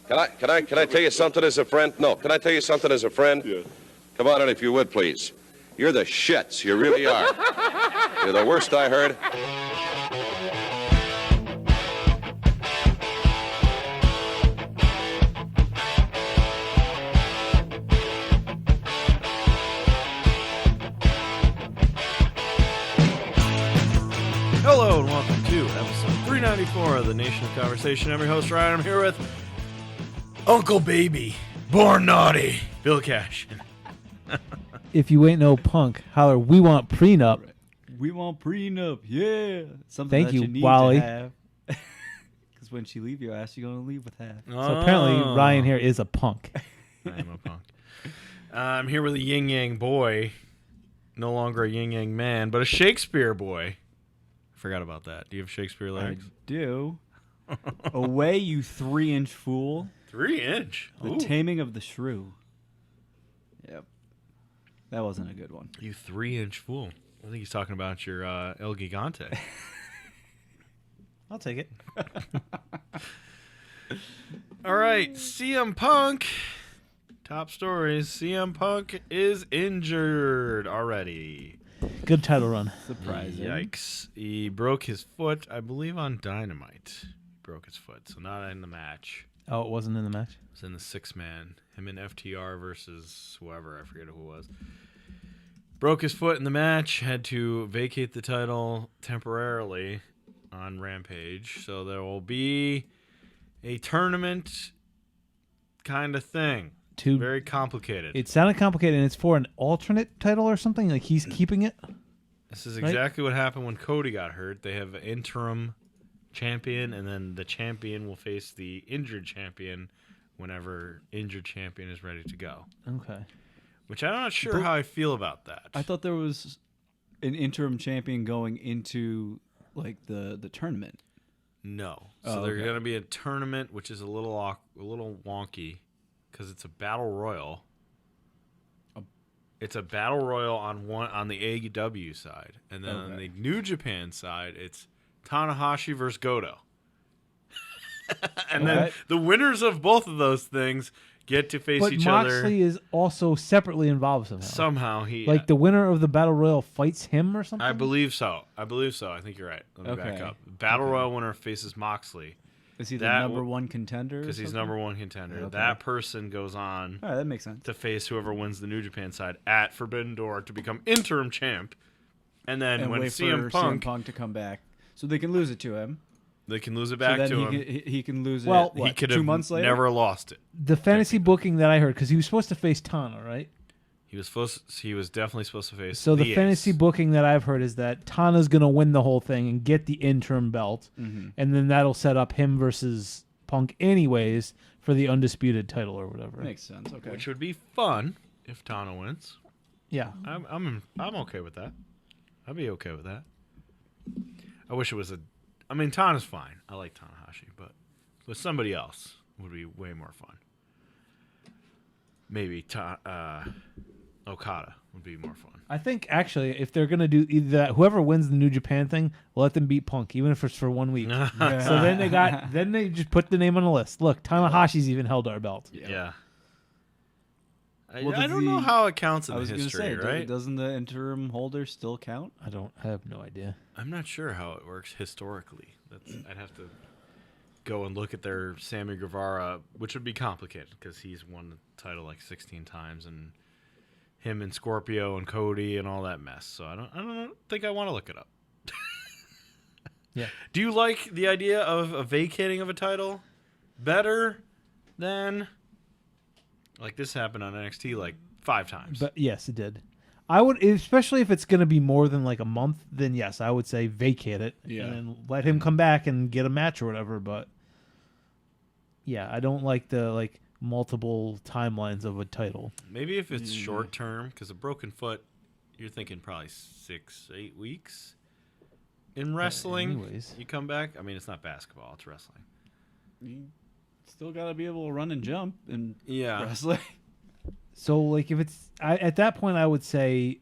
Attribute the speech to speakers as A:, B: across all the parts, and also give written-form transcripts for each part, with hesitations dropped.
A: Can I tell you something as a friend? No, can I tell you something as a friend?
B: Yeah.
A: Come on in if you would, please. You're the shits. You really are. You're the worst I heard.
C: Hello and welcome to episode 394 of the Nation of Conversation. I'm your host, Ryan. I'm here with Uncle Baby, born naughty, Bill Cash.
D: If you ain't no punk, holler, we want prenup.
E: We want prenup, yeah. Something
D: Thank
E: that
D: you,
E: you need
D: Wally.
E: to have. Because when she leave your ass, you're going to leave with half.
D: So apparently Ryan here is a punk.
C: I am a punk. I'm here with a yin yang boy, no longer a yin yang man, but a Shakespeare boy. Forgot about that. Do you have Shakespeare legs?
E: I do. Away, you 3-inch fool.
C: 3-inch?
E: The Taming of the Shrew. Yep. That wasn't a good one.
C: You 3-inch fool. I think he's talking about your El Gigante.
D: I'll take it.
C: All right, CM Punk. Top stories. CM Punk is injured already.
D: Good title run.
E: Surprising.
C: Yikes. He broke his foot, I believe, on Dynamite. He broke his foot, so not in the match.
D: Oh, it wasn't in the match?
C: It was in the six-man. Him and FTR versus whoever. I forget who it was. Broke his foot in the match. Had to vacate the title temporarily on Rampage. So there will be a tournament kind of thing. Very complicated.
D: It sounded complicated, and it's for an alternate title or something? Like he's keeping it?
C: This is exactly what happened when Cody got hurt. They have an interim champion, and then the champion will face the injured champion whenever injured champion is ready to go.
D: Okay.
C: Which I'm not sure how I feel about that.
E: I thought there was an interim champion going into like the tournament.
C: No. So there's going to be a tournament, which is a little wonky because it's a battle royal. It's a battle royal on the AEW side, and then on the New Japan side, it's Tanahashi versus Goto. And then the winners of both of those things get to face each other.
D: But Moxley is also separately involved somehow.
C: Somehow he...
D: Like the winner of the Battle Royal fights him or something?
C: I believe so. I think you're right. Let me back up. Battle Royal winner faces Moxley.
E: Is he the number one contender?
C: Because he's number one contender. Okay. That person goes on
E: all right, that makes sense.
C: to face whoever wins the New Japan side at Forbidden Door to become interim champ. And then when
E: wait
C: CM
E: for CM Punk to come back. So they can lose it to him.
C: They can lose it back to him.
E: He can lose
D: it.
C: He could
E: 2
C: have
E: months later?
C: never lost it.
D: The fantasy booking that I heard, because he was supposed to face Tana, right?
C: He was definitely supposed to face.
D: So the fantasy booking that I've heard is that Tana's going to win the whole thing and get the interim belt, and then that'll set up him versus Punk anyways for the undisputed title or whatever.
E: Makes sense. Okay.
C: Which would be fun if Tana wins.
D: Yeah.
C: I'm okay with that. I'd be okay with that. I wish it was Tana's fine. I like Tanahashi, but with somebody else would be way more fun. Maybe Okada would be more fun.
D: I think actually, if they're gonna do either that, whoever wins the New Japan thing, let them beat Punk, even if it's for 1 week. So then they just put the name on the list. Look, Tanahashi's even held our belt.
C: Yeah. I don't know how it counts in the history,
E: say,
C: right?
E: Doesn't the interim holder still count?
D: I have no idea.
C: I'm not sure how it works historically. I'd have to go and look at their Sammy Guevara, which would be complicated because he's won the title like 16 times, and him and Scorpio and Cody and all that mess. So I don't think I want to look it up.
D: Yeah.
C: Do you like the idea of a vacating of a title better than like this happened on NXT like 5 times?
D: But yes, it did. I would, especially if it's going to be more than like a month, then yes, I would say vacate it and let him come back and get a match or whatever. But yeah, I don't like the multiple timelines of a title.
C: Maybe if it's short term, because a broken foot, you're thinking probably 6-8 weeks. In wrestling,
D: anyways.
C: You come back. I mean, it's not basketball; it's wrestling.
E: You still got to be able to run and jump in wrestling.
D: So, like, if it's at that point, I would say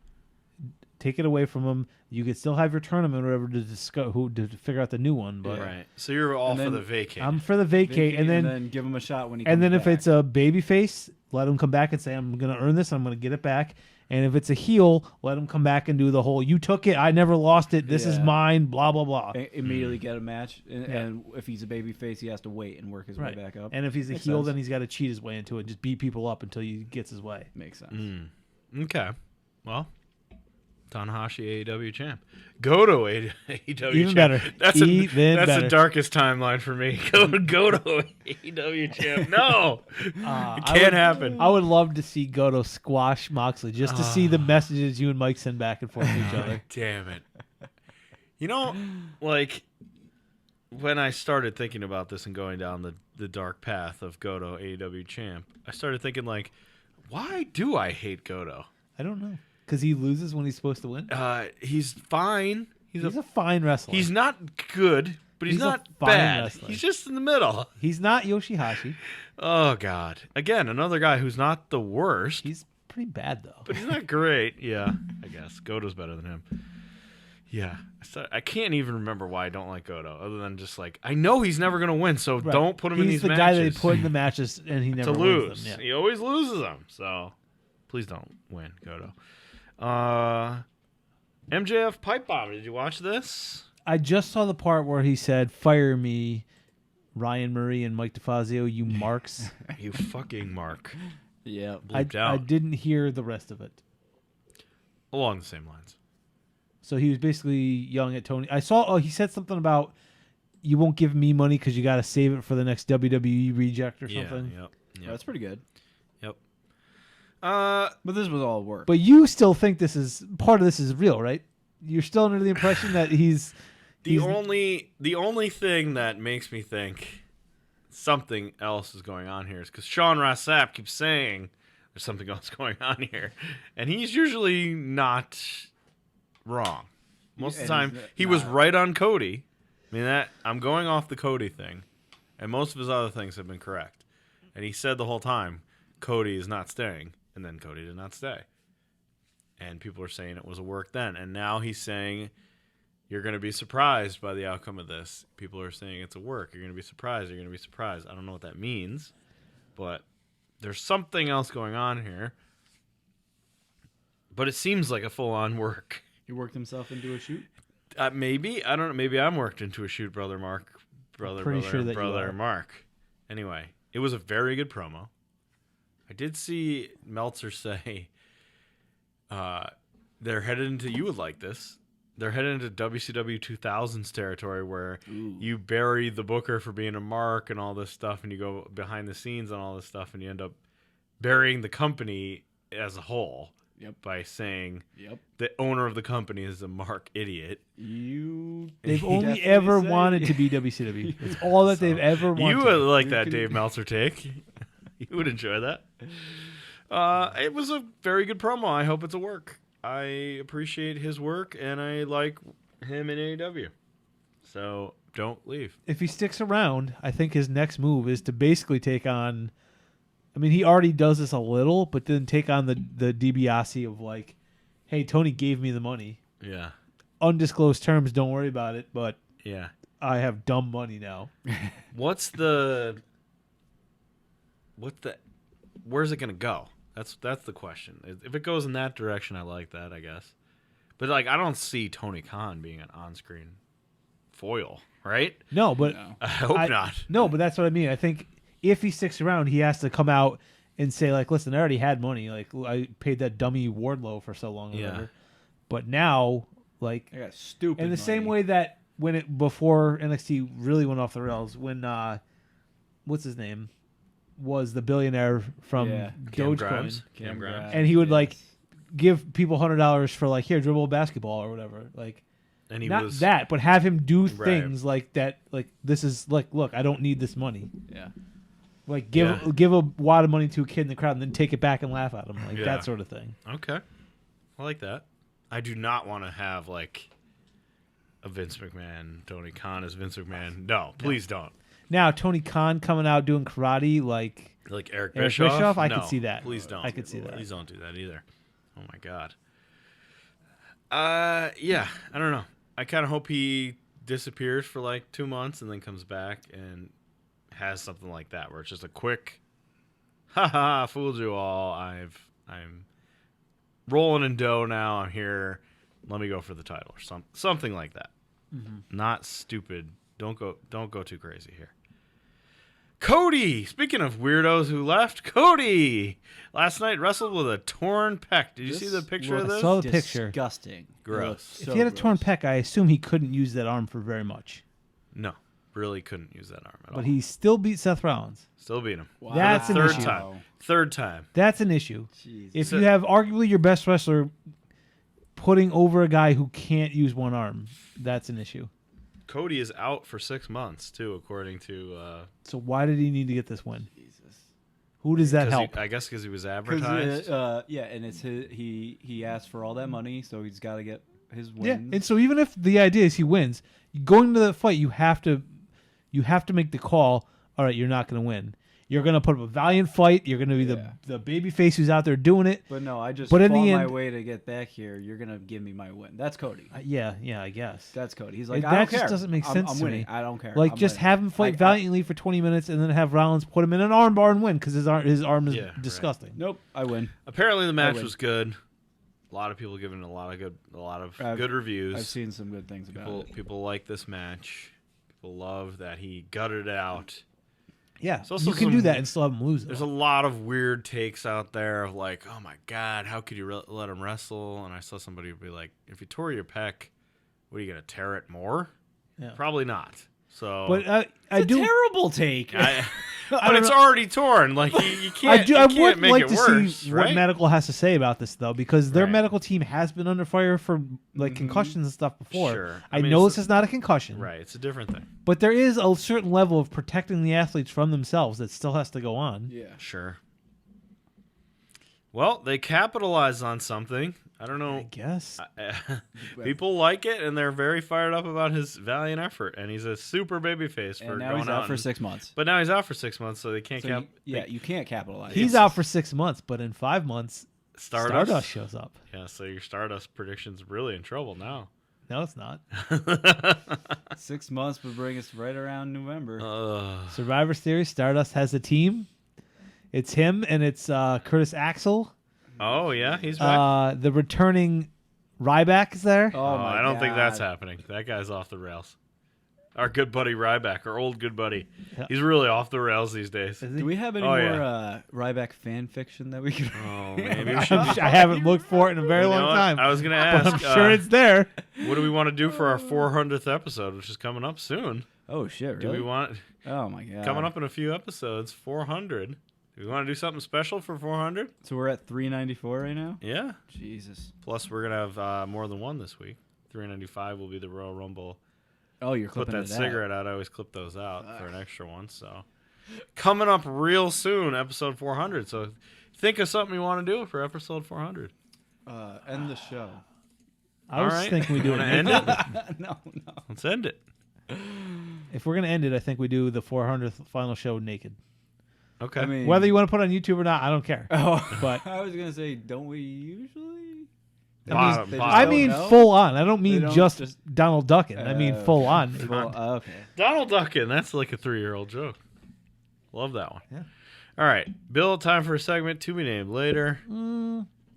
D: take it away from him. You could still have your tournament or whatever to discuss to figure out the new one. But
C: Right. So you're all for the vacate.
D: I'm for the vacate, and then
E: give him a shot when he.
D: And
E: comes
D: then if
E: back.
D: it's a baby face, let him come back and say, "I'm going to earn this. I'm going to get it back." And if it's a heel, let him come back and do the whole, "You took it. I never lost it. This is mine." Blah blah blah.
E: Immediately get a match, and if he's a baby face, he has to wait and work his way back up.
D: And if he's a heel, then he's got to cheat his way into it, just beat people up until he gets his way.
E: Makes sense.
C: Okay. Well, Tanahashi AEW champ. Goto AEW
D: Even
C: champ.
D: better.
C: That's
D: Even better.
C: the darkest timeline for me. Goto AEW champ. No. It can't happen.
D: I would love to see Goto squash Moxley just to see the messages you and Mike send back and forth to each other.
C: Damn it. You know, like, when I started thinking about this and going down the dark path of Goto AEW champ, I started thinking, like, why do I hate Goto?
D: I don't know. Because he loses when he's supposed to win?
C: He's fine. He's
D: a fine wrestler.
C: He's not good, but he's not
D: a fine
C: bad.
D: wrestler.
C: He's just in the middle.
D: He's not Yoshihashi.
C: Oh, God. Again, another guy who's not the worst.
D: He's pretty bad, though.
C: But he's not great. Yeah, I guess. Goto's better than him. Yeah. I can't even remember why I don't like Goto, other than just like, I know he's never going to win, so don't put him in these matches.
D: He's the guy that they put in the matches, and he never
C: to
D: wins
C: lose.
D: them. Yeah.
C: He always loses them, so please don't win, Goto. MJF pipe bomb. Did you watch this?
D: I just saw the part where he said, "Fire me, Ryan Murray and Mike DeFazio, you marks."
C: You fucking mark.
E: Yeah.
D: I didn't hear the rest of it.
C: Along the same lines.
D: So he was basically yelling at Tony. I saw. He said something about, "You won't give me money because you got to save it for the next WWE reject or something."
C: Yep.
E: Oh, that's pretty good.
C: Yep.
E: But this was all work.
D: But you still think part of this is real, right? You're still under the impression that he's
C: the only thing that makes me think something else is going on here is because Sean Ross Sapp keeps saying there's something else going on here, and he's usually not wrong. Most of the time, he was right on Cody. I mean, I'm going off the Cody thing, and most of his other things have been correct. And he said the whole time, Cody is not staying, and then Cody did not stay. And people are saying it was a work then. And now he's saying, you're going to be surprised by the outcome of this. People are saying it's a work. You're going to be surprised. You're going to be surprised. I don't know what that means, but there's something else going on here. But it seems like a full-on work.
E: He worked himself into a shoot?
C: Maybe. I don't know. Maybe I'm worked into a shoot, brother Mark. Brother Mark. Anyway, it was a very good promo. I did see Meltzer say they're headed into, you would like this, they're headed into WCW 2000s territory where you bury the booker for being a mark and all this stuff, and you go behind the scenes and all this stuff, and you end up burying the company as a whole by saying the owner of the company is a mark idiot.
D: They've only ever wanted to be WCW. It's all that they've ever wanted.
C: You would like that Dave Meltzer take. You would enjoy that. It was a very good promo. I hope it's a work. I appreciate his work, and I like him in AEW. So don't leave.
D: If he sticks around, I think his next move is to basically take on, I mean, he already does this a little, but then take on the DiBiase of like, hey, Tony gave me the money.
C: Yeah.
D: Undisclosed terms, don't worry about it, but
C: yeah,
D: I have dumb money now.
C: Where's it going to go? That's the question. If it goes in that direction, I like that, I guess. But like, I don't see Tony Khan being an on-screen foil, right?
D: No, but
C: I hope not.
D: No, but that's what I mean. I think if he sticks around, he has to come out and say like, "Listen, I already had money. Like, I paid that dummy Wardlow for so long, or whatever. But now, like,
E: I got stupid
D: in the
E: money."
D: same way that before NXT really went off the rails, when what's his name was the billionaire from Dogecoin,
C: Cam Grimes.
D: and he would like give people $100 for like, here, dribble a basketball or whatever, like.
C: And he
D: not
C: was
D: that, but have him do things like that. Like, this is like, look, I don't need this money.
E: Yeah.
D: Like, give a wad of money to a kid in the crowd and then take it back and laugh at him, like that sort of thing.
C: Okay, I like that. I do not want to have like a Vince McMahon, Tony Khan as Vince McMahon. No, please don't.
D: Now Tony Khan coming out doing karate, like
C: Eric Bischoff.
D: I could see that.
C: Please don't.
D: I could see that.
C: Please don't do that either. Oh my God. Yeah, I don't know. I kind of hope he disappears for like 2 months and then comes back and has something like that where it's just a quick, haha, fooled you all. I'm rolling in dough now. I'm here. Let me go for the title or something like that. Mm-hmm. Not stupid. Don't go too crazy here. Cody, speaking of weirdos who left, Cody last night wrestled with a torn pec. Did you see the picture of this?
D: I saw the picture.
E: Disgusting.
C: Gross.
D: If he had a torn pec, I assume he couldn't use that arm for very much.
C: No, really couldn't use that arm at all.
D: But he still beat Seth Rollins.
C: Still beat him.
E: Wow.
D: That's an
C: Third
D: issue.
C: time. Third time.
D: That's an issue.
E: Jesus.
D: If you have arguably your best wrestler putting over a guy who can't use one arm, that's an issue.
C: Cody is out for 6 months too, according to.
D: So why did he need to get this win? Jesus. Who does that help?
C: I guess because he was advertised.
E: Yeah, and it's he asked for all that money, so he's got to get his wins.
D: Yeah, and so even if the idea is he wins, going into the fight, you have to make the call. All right, you're not going to win. You're going to put up a valiant fight. You're going to be the baby face who's out there doing it.
E: But no, I just
D: but
E: fought
D: in the
E: my
D: end,
E: way to get back here. You're going to give me my win. That's Cody.
D: Yeah, I guess.
E: That's Cody. He's like,
D: that
E: I don't care.
D: just doesn't make sense
E: I'm
D: to
E: winning.
D: me.
E: I don't care.
D: Like,
E: I'm
D: just
E: winning.
D: have him fight valiantly for 20 minutes and then have Rollins put him in an armbar and win because his arm is disgusting.
E: Right. Nope, I win.
C: Apparently, the match was good. A lot of people giving it a lot of good reviews.
E: I've seen some good things about it.
C: People like this match. People love that he gutted it out.
D: Yeah, you can do that and still have him lose.
C: There's a lot of weird takes out there of like, oh my God, how could you let him wrestle? And I saw somebody be like, if you tore your pec, what are you going to tear it more? Yeah. Probably not. So,
D: but
E: I do terrible take.
C: But it's already torn. Like you can't. I would make
D: like
C: it
D: to
C: worse,
D: see
C: right?
D: what medical has to say about this though, because their medical team has been under fire for like concussions and stuff before.
C: Sure.
D: I know this is not a concussion,
C: right? It's a different thing.
D: But there is a certain level of protecting the athletes from themselves that still has to go on.
E: Yeah,
C: sure. Well, they capitalized on something. I don't know.
D: I guess
C: people like it, and they're very fired up about his valiant effort. And he's a super babyface for
E: and now
C: going
E: he's out for 6 months.
C: But now he's out for 6 months, so they can't.
E: You can't capitalize.
D: He's out for 6 months, but in 5 months, Stardust shows up.
C: Yeah, so your Stardust prediction's really in trouble now.
D: No, it's not.
E: 6 months would bring us right around November.
D: Survivor Series, Stardust has a team. It's him and it's Curtis Axel.
C: Oh, yeah, he's back.
D: The returning Ryback is there.
E: Oh,
C: I don't think that's happening. That guy's off the rails. Our good buddy Ryback, our old good buddy. Yeah. He's really off the rails these days.
E: Do we have any more Ryback fan fiction that we could...
C: Oh, maybe we
D: should. I haven't looked for it in a very long time.
C: I was going to ask.
D: But I'm sure it's there.
C: What do we want to do for our 400th episode, which is coming up soon?
E: Oh, shit, really?
C: Do we want...
E: Oh, my God.
C: Coming up in a few episodes, 400. Do we want to do something special for 400?
E: So we're at 394 right now?
C: Yeah.
E: Jesus.
C: Plus, we're going to have more than one this week. 395 will be the Royal Rumble.
E: Oh, you're clipping
C: that cigarette out. I always clip those out for an extra one. So, coming up real soon, episode 400. So, think of something you want to do for episode 400.
E: End the show.
D: I was thinking we do it.
C: End it?
E: No.
C: Let's end it.
D: If we're gonna end it, I think we do the 400th final show naked.
C: Okay.
E: I mean,
D: whether you want to put it on YouTube or not, I don't care.
E: Oh,
D: but
E: I was gonna say, don't we usually?
D: I mean full on. I don't mean just Donald Duckin. I mean full on.
E: Okay.
C: Donald Duckin. That's like a 3-year-old joke. Love that one.
D: Yeah.
C: All right, Bill. Time for a segment to be named later.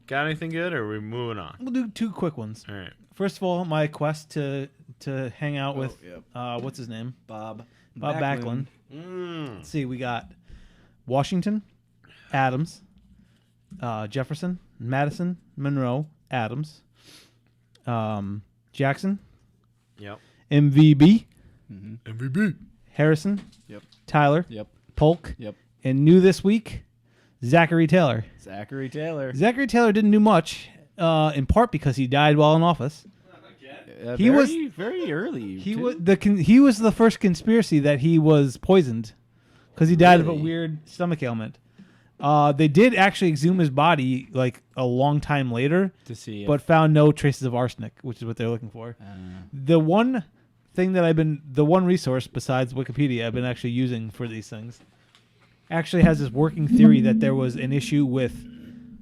C: Got anything good, or are we moving on?
D: We'll do 2 quick ones.
C: All right.
D: First of all, my quest to hang out with what's his name?
E: Bob
D: Backlund. Let's see. We got Washington, Adams, Jefferson, Madison, Monroe, Adams, Jackson, MVB,
C: MVB,
D: Harrison, Tyler, Polk,
E: Yep.
D: and new this week, Zachary Taylor.
E: Zachary Taylor
D: didn't do much, in part because he died while in office.
E: He was very early.
D: He was the first conspiracy that he was poisoned because he died of a weird stomach ailment. They did actually exhume his body like a long time later
E: to see,
D: but found no traces of arsenic, which is what they're looking for. The one resource besides Wikipedia I've been actually using for these things actually has this working theory that there was an issue with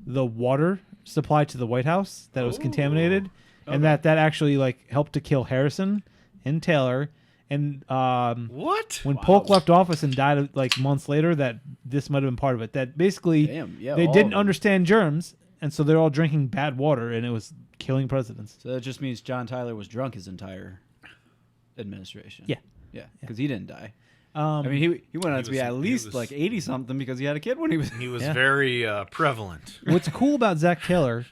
D: the water supply to the White House, that it was contaminated, and that actually like helped to kill Harrison and Taylor. And
C: What?
D: when Polk left office and died like months later, that this might have been part of it. That basically they didn't understand germs, and so they're all drinking bad water, and it was killing presidents.
E: So that just means John Tyler was drunk his entire administration.
D: Yeah.
E: Yeah, because he didn't die.
D: I
E: mean, he went on to be at least like 80-something because he had a kid when he was...
C: He was very prevalent.
D: What's cool about Zach Taylor,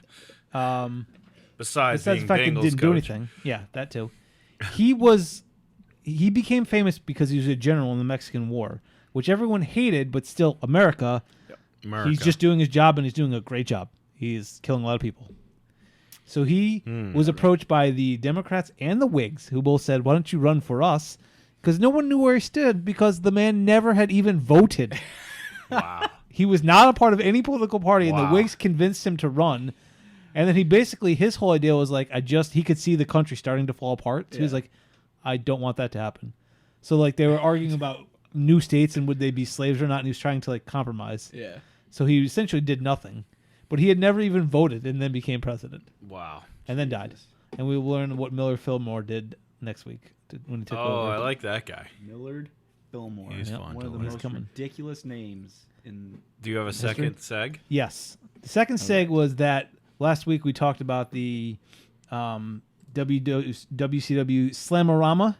C: Besides
D: the
C: being
D: fact that he
C: Bengals
D: didn't do
C: coach.
D: anything, yeah, that too. He became famous because he was a general in the Mexican War, which everyone hated, but still America.
C: America.
D: He's just doing his job, and he's doing a great job. He's killing a lot of people. So he was approached by the Democrats and the Whigs, who both said, "Why don't you run for us?" Because no one knew where he stood because the man never had even voted.
C: Wow.
D: He was not a part of any political party, and the
C: Wow.
D: Whigs convinced him to run. And then he basically, his whole idea was like, he could see the country starting to fall apart. So he was like, I don't want that to happen. So like they were arguing about new states and would they be slaves or not, and he was trying to like compromise.
E: Yeah.
D: So he essentially did nothing. But he had never even voted and then became president.
C: Wow.
D: And then died. And we will learn what Miller Fillmore did next week when he took over.
C: Oh, I like that guy.
E: Millard Fillmore.
C: He's fun
E: One of the
C: to
E: most
C: learn.
D: coming.
E: ridiculous names in...
C: Do you have a second seg?
D: Yes. The second seg was that last week we talked about the WCW Slamorama.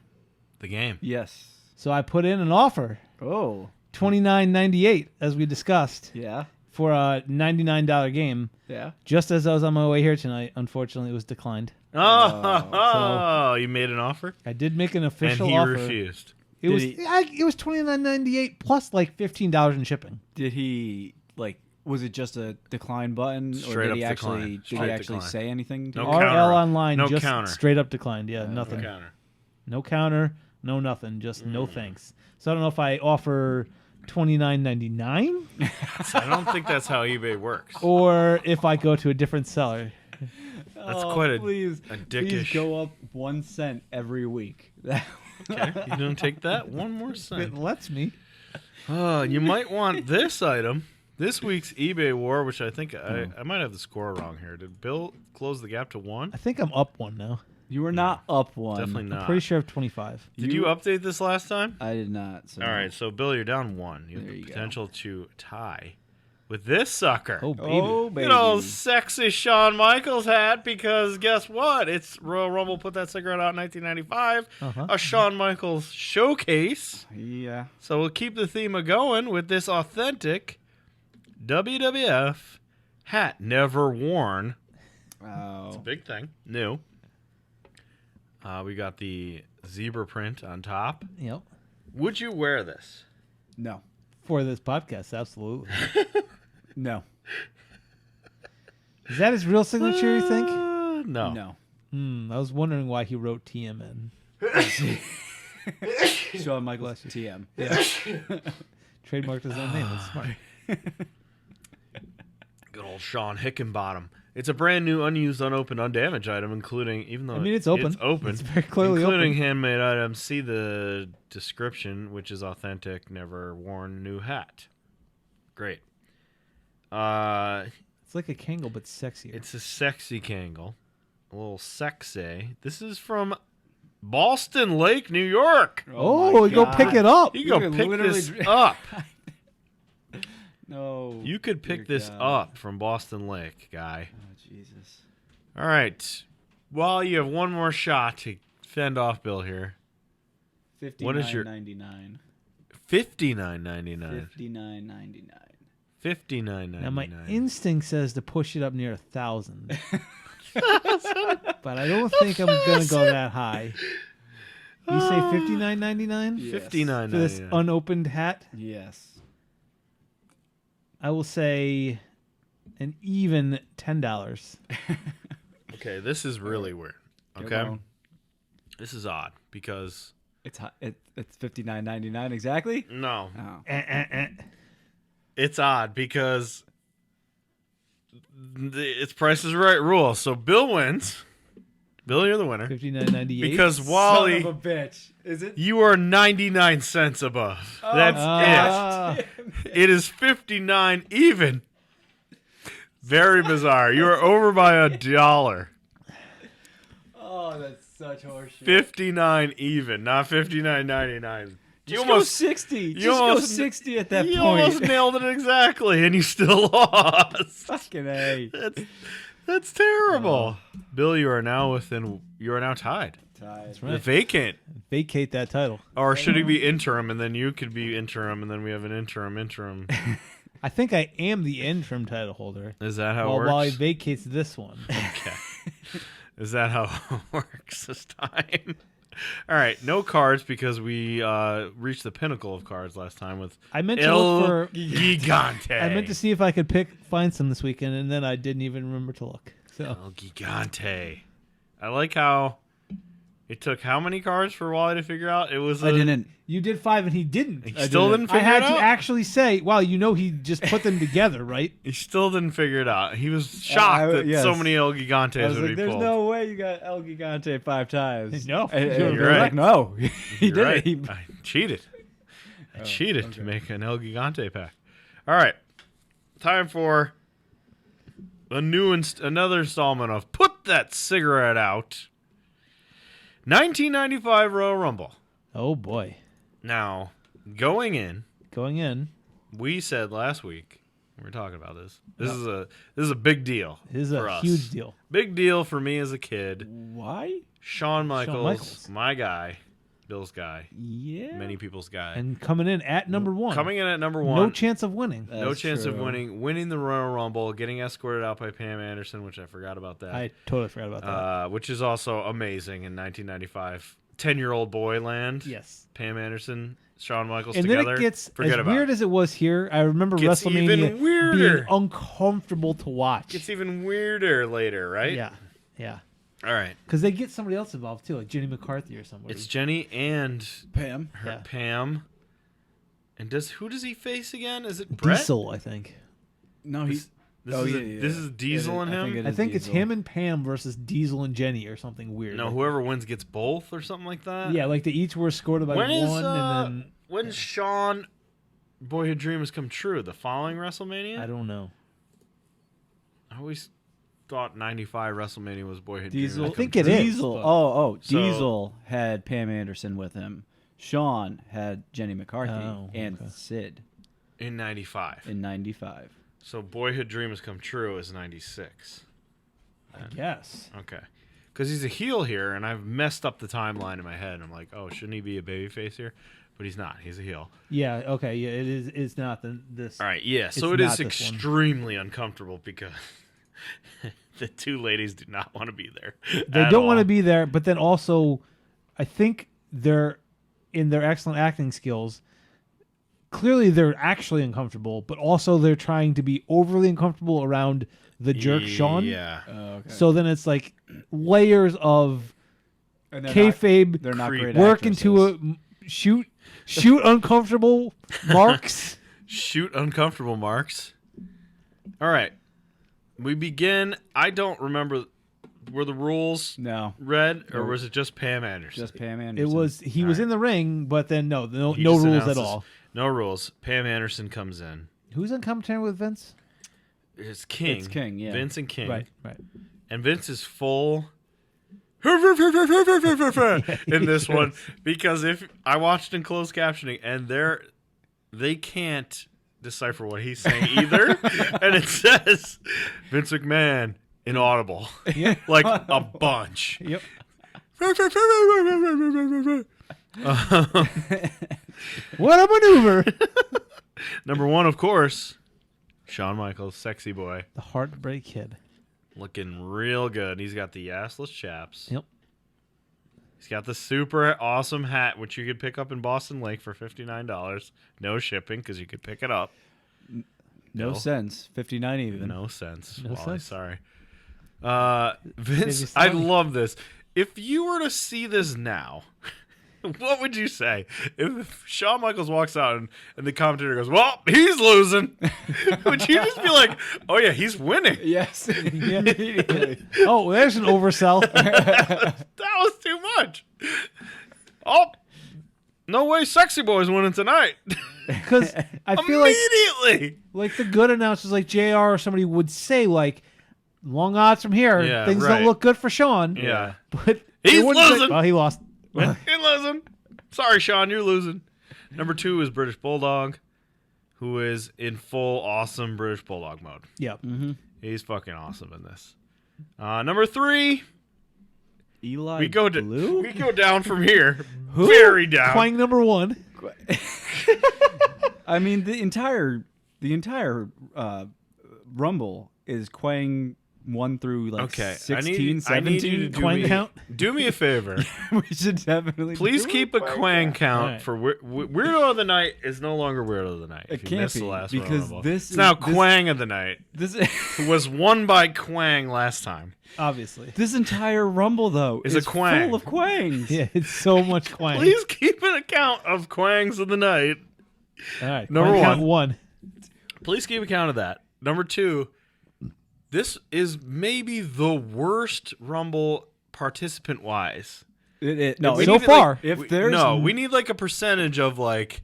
C: The game.
E: Yes.
D: So I put in an offer,
E: Oh.
D: $29.98, as we discussed,
E: Yeah.
D: for a $99 game.
E: Yeah.
D: Just as I was on my way here tonight, unfortunately, it was declined.
C: Oh, you made an offer?
D: I did make an
C: And
D: official
C: he
D: offer.
C: refused.
D: It was $29.98 plus like $15 in shipping.
E: Did he, like, was it just a decline button?
C: Straight
E: or did
C: up
E: he
C: decline.
E: actually,
C: Straight decline.
E: say anything to
C: No
E: you?
C: counter.
D: RL Online
C: No
D: just
C: counter.
D: straight up declined. Yeah, nothing.
C: No counter.
D: No counter, no nothing, just no thanks. So I don't know if I offer $29.99
C: I don't think that's how eBay works.
D: or if I go to a different seller.
C: That's quite a
E: please
C: dickish.
E: go up 1 cent every week.
C: Okay, you don't take that? One more
D: It
C: cent.
D: lets me.
C: You might want this item. This week's eBay war, which I think I might have the score wrong here. Did Bill close the gap to 1?
D: I think I'm up one now.
E: You were not up one.
C: Definitely not.
D: Pretty sure I have 25.
C: Did you update this last time?
E: I did not. So
C: All right, so Bill, you're down 1. You have
E: There
C: the
E: you go.
C: potential to tie with this sucker.
D: Oh, baby.
E: Oh, baby.
C: Good old sexy Shawn Michaels hat, because guess what? It's Royal Rumble put that cigarette out in 1995. A Shawn Michaels showcase.
E: Yeah.
C: So we'll keep the theme going with this authentic WWF hat, never worn.
E: Oh.
C: Big thing. New. We got the zebra print on top.
D: Yep.
C: Would you wear this?
E: No.
D: For this podcast, absolutely.
E: No.
D: Is that his real signature, you think?
C: No.
E: No.
D: I was wondering why he wrote TMN.
E: Shawn Michaels TM.
D: Yeah. Trademarked his own name. That's smart.
C: Good old Sean Hickenbottom. It's a brand new, unused, unopened, undamaged item, including, even though
D: it's open.
C: It's open.
D: It's very clearly
C: including
D: open.
C: handmade items. See the description, which is authentic, never worn new hat. Great.
D: It's like a Kangol, but sexier.
C: It's a sexy Kangol. A little sexy. This is from Boston Lake, New York.
D: oh,
E: my
D: go
E: God.
D: pick it up.
C: You go
E: could
C: pick
E: literally
C: this
E: dr-
C: up.
E: No.
C: You could pick
E: dear
C: this
E: God.
C: up from Boston Lake, guy.
E: Oh, Jesus.
C: All right. Well, you have one more shot to fend off Bill here. What is your-
E: $59.99.
C: $59.99.
E: $59.99.
C: $59.99.
D: Now my instinct says to push it up near 1,000, but I don't think I'm gonna go that high. You say $59.99
E: Yes.
C: $59.99.
D: for this unopened hat?
E: Yes.
D: I will say an even $10.
C: Okay, this is really weird.
E: Go
C: Okay,
E: on.
C: this is odd because
E: It's $59.99 exactly.
C: no,
E: Oh.
C: it's odd because it's Price is Right rule. So Bill wins. Bill, you're the winner
D: $59.98.
C: because Wally,
E: Son of a bitch. Is it?
C: you are 99 cents above. That's it. It is 59 even. Very bizarre. You are over by $1.
E: Oh, that's such horseshit.
C: 59 even, not 59.99.
E: Just go 60. Just go 60 at that
C: you
E: point.
C: almost nailed it exactly, and you still lost.
E: Fucking A.
C: That's terrible. Bill, you are now tied.
D: That's
C: The
D: right.
C: vacant.
D: Vacate that title.
C: Or should he be interim, and then you could be interim, and then we have an interim.
D: I think I am the interim title holder.
C: Is that how it works?
D: While he vacates this one.
C: Okay. Is that how it works this time? All right, no cards because we reached the pinnacle of cards last time with
D: I meant to look for
C: Gigante.
D: I meant to see if I could find some this weekend, and then I didn't even remember to look. So
C: El Gigante. I like how it took how many cards for Wally to figure out? It was
E: I didn't.
D: you did 5 and he didn't.
C: He still didn't
D: I
C: figure
D: had
C: it
D: to
C: out?
D: actually say, wow, he just put them together, right?
C: He still didn't figure it out. He was shocked that
E: yes.
C: so many El Gigantes
E: I was
C: would
E: like,
C: be
E: there's
C: pulled.
E: no way you got El Gigante 5 times.
D: No.
E: And
D: You're
E: they're
C: right.
E: like, no. He
C: You're
E: did
C: right.
E: it. He,
C: I cheated. I cheated to make an El Gigante pack. All right. Time for another installment of Put That Cigarette Out. 1995 Royal Rumble.
D: Oh boy.
C: Now, going in,
D: We
C: said last week, we were talking about this. This is a big deal.
D: This is
C: for
D: a
C: us.
D: huge deal.
C: Big deal for me as a kid.
E: why?
C: Shawn Michaels,
D: Michaels.
C: my guy, Bill's guy,
E: Yeah.
C: many people's guy.
D: And coming in at number 1.
C: Coming in at number 1.
D: No chance of winning.
C: No
E: That's
C: chance of
E: true.
C: winning the Royal Rumble, getting escorted out by Pam Anderson, which I forgot about that.
D: I totally forgot about that.
C: Which is also amazing in 1995. 10-year-old boy land.
D: Yes.
C: Pam Anderson, Shawn Michaels
D: And
C: together.
D: then it gets
C: Forget
D: as
C: about
D: weird
C: it.
D: as it was here. I remember
C: Gets
D: WrestleMania
C: even weirder.
D: being uncomfortable to watch.
C: Gets even weirder later, right?
D: Yeah.
C: All right.
D: Because they get somebody else involved too, like Jenny McCarthy or somebody.
C: It's Jenny and
E: Pam.
D: Yeah.
C: Pam. And who does he face again? Is it Brett?
D: Diesel, I think.
E: No, he's.
C: This is Diesel and him?
D: I think it's him and Pam versus Diesel and Jenny or something weird.
C: No,
D: Like-
C: whoever wins gets both or something like that?
D: Yeah, like they each were escorted by
C: When is,
D: one, and then
C: when's Shawn Boyhood Dream Has Come True? The following WrestleMania?
D: I don't know.
C: I always thought 95 WrestleMania was Boyhood
E: Diesel.
C: Dream Has
D: I think
C: Come
D: it
C: True.
D: is.
E: Diesel.
D: but-
E: Oh,
C: So-
E: Diesel had Pam Anderson with him. Sean had Jenny McCarthy
D: Oh,
E: and
D: okay.
E: Sid
C: In 95.
E: in 95.
C: So Boyhood Dream Has Come True is 96.
D: I guess.
C: Okay. Because he's a heel here, and I've messed up the timeline in my head. I'm like, oh, shouldn't he be a babyface here? But he's not. He's a heel.
D: Yeah. Okay. Yeah. It is. It's not this.
C: All right, yeah. So
D: It's
C: it
D: not
C: is
D: this one.
C: extremely uncomfortable because the two ladies do not want to be there.
D: They don't want to be there, but then also, I think they're in their excellent acting skills. Clearly, they're actually uncomfortable, but also they're trying to be overly uncomfortable around the jerk Sean.
C: Yeah.
E: Okay.
D: So then it's like layers of
E: And they're
D: kayfabe
E: They're not
C: Creep.
E: great
D: work
E: actresses.
D: into a shoot uncomfortable marks.
C: Shoot uncomfortable marks. All right. We begin. I don't remember. Were the rules
E: No,
C: read, or was it just Pam Anderson?
E: just Pam Anderson.
D: It was he was
C: All right.
D: in the ring, but then no
C: He
D: rules
C: just
D: at
C: announces-
D: all.
C: No rules. Pam Anderson comes in.
D: Who's on commentary with Vince?
C: It's King.
E: It's King, yeah.
C: Vince and King.
D: Right.
C: And Vince is full in this one because if I watched in closed captioning and they can't decipher what he's saying either, and it says Vince McMahon inaudible, like a bunch.
D: Yep. What a maneuver!
C: Number one, of course, Shawn Michaels, sexy boy,
D: The Heartbreak Kid.
C: looking real good. He's got the assless chaps.
D: Yep.
C: He's got the super awesome hat, which you could pick up in Boston Lake for $59. No shipping because you could pick it up.
E: no
C: Bill?
E: sense. 59 even.
C: No sense.
D: No
C: Wally,
D: sense.
C: sorry.
D: Save you
C: Vince,
D: some
C: I
D: money.
C: love this. If you were to see this now, what would you say? If Shawn Michaels walks out and the commentator goes, well, he's losing, would you just be like, oh, yeah, he's winning?
E: Yes. Immediately.
D: Oh, there's an oversell.
C: That was too much. Oh, no way Sexy Boy's winning tonight.
D: Because I feel like
C: Immediately.
D: the good announcers like JR or somebody would say like long odds from here.
C: Yeah,
D: Things
C: right.
D: don't look good for Sean.
C: Yeah.
D: But
C: He's
D: it wouldn't take-
C: losing.
D: Well, he lost.
C: He's losing. Sorry, Sean, you're losing. Number 2 is British Bulldog, who is in full awesome British Bulldog mode.
D: Yep.
C: He's fucking awesome in this. Number 3,
E: Eli
C: we go
E: Blue?
C: we go down from here, very down.
D: Quang number 1.
E: I mean, the entire Rumble is Quang 1 through like 16,
C: I need you
E: 17.
C: to
D: Quang count?
C: do me a favor.
E: We should definitely
C: Please
E: do
C: keep a Quang count
D: All right.
C: for Weirdo of the Night is no longer Weirdo of the Night.
E: It
C: If you
E: can't
C: missed
E: be,
C: the last
E: because
C: Rumble.
E: this
C: it's
E: is-
C: now
E: this-
C: Quang of the Night.
E: This
C: Who was won by Quang last time.
D: Obviously.
E: this entire Rumble though
C: Is a Quang.
E: full of Quangs.
D: Yeah, it's so much Quang.
C: Please keep an account of Quangs of the Night.
D: All right.
C: Number
D: Quang count
C: 1.
D: 1.
C: Please keep account of that. Number 2, this is maybe the worst Rumble participant-wise.
E: No,
C: We
D: So
C: need,
D: far.
C: like,
E: If
C: we-
E: there's-
C: no, we need like a percentage of like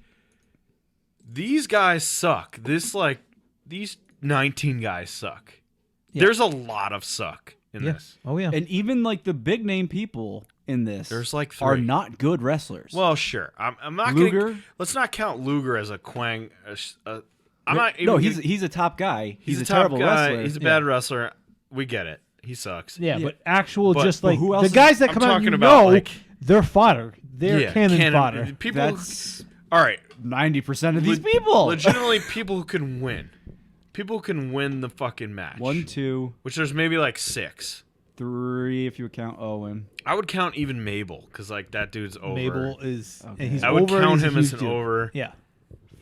C: these guys suck. These 19 guys suck.
D: Yeah.
C: There's a lot of suck in
D: Yeah.
C: this.
D: Oh, yeah.
E: and even like the big name people in this
C: There's like 3.
E: are not good wrestlers.
C: Well, sure. I'm not
E: Luger?
C: gonna. Let's not count Luger as a Quang. I'm not.
E: no,
C: even
E: he's a top guy.
C: he's
E: a
C: top
E: terrible
C: guy.
E: wrestler.
C: He's a bad wrestler. We get it. He sucks.
D: yeah,
E: yeah.
D: but actual
C: But-
D: just
E: but
D: like
E: who
D: the
E: else is-
D: guys that
C: I'm
D: come out,
C: talking
D: you
C: about,
D: know,
C: like-
D: they're fodder. They're
C: Yeah,
D: cannon fodder.
C: People.
E: That's
C: All right.
E: 90% of these
C: Le-
E: people.
C: Legitimately, people who can win. People who can win the fucking match.
E: 1, 2,
C: Which there's maybe like 6.
E: 3 if you count Owen.
C: I would count even Mabel because like that dude's over.
D: Mabel is,
E: Okay.
D: and he's
C: I would
D: over,
C: count
D: he's a
C: him as
D: huge
C: an
D: dude.
C: over.
D: Yeah.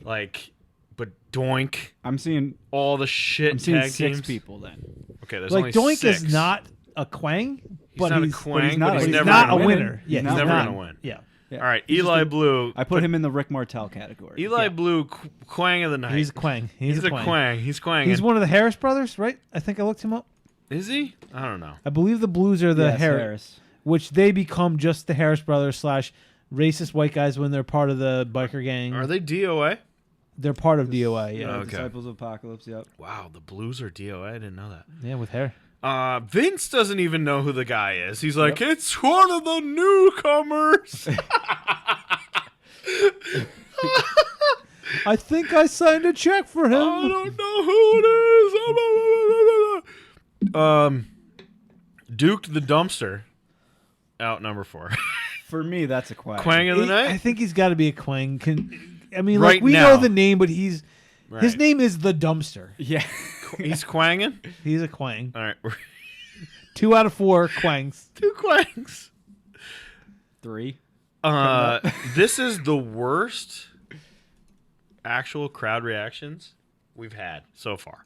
C: Like, but Doink,
E: I'm seeing
C: all the shit
E: I'm seeing
C: tag
E: 6
C: teams.
E: people then.
C: Okay, there's
D: Like
C: only
D: Doink
C: 6.
D: is not a Quang, but
C: not a
D: he's
C: Quang,
E: he's not-
C: but he's
E: he's
C: never
D: not
C: gonna
D: a
C: win.
D: winner.
E: He's
D: Yeah,
E: never
D: he's
C: gonna
D: not.
C: win.
D: Yeah.
E: Yeah.
C: All right,
E: He's just
C: Eli
E: a-
C: Blue.
E: I put him in the Rick Martel category.
C: Eli
D: Yeah.
C: Blue, Quang of the Night.
D: He's a Quang. He's
C: a Quang. He's Quang.
D: He's one of the Harris brothers, right? I think I looked him up.
C: Is he? I don't know.
D: I believe the Blues are the
E: Yes,
D: Harris, which they become just the Harris brothers / racist white guys when they're part of the biker gang.
C: Are they DOA?
D: They're part of DOA, yeah.
C: Okay.
E: Disciples of Apocalypse, yep.
C: Wow, the Blues are DOA. I didn't know that.
D: Yeah, with hair.
C: Vince doesn't even know who the guy is. He's like, it's one of the newcomers.
D: I think I signed a check for him.
C: I don't know who it is. Duke the Dumpster, out number 4.
E: For me, that's a Quang.
C: Quang of the
D: I
C: Night.
D: think he's got to be a Quang. I mean,
C: Right
D: like we
C: now.
D: know the name, but his
C: Right.
D: name is the Dumpster.
E: Yeah.
C: He's quanging.
D: He's a Quang.
C: All right,
D: 2 out of 4 Quangs.
C: 2 quangs.
E: 3.
C: This is the worst actual crowd reactions we've had so far.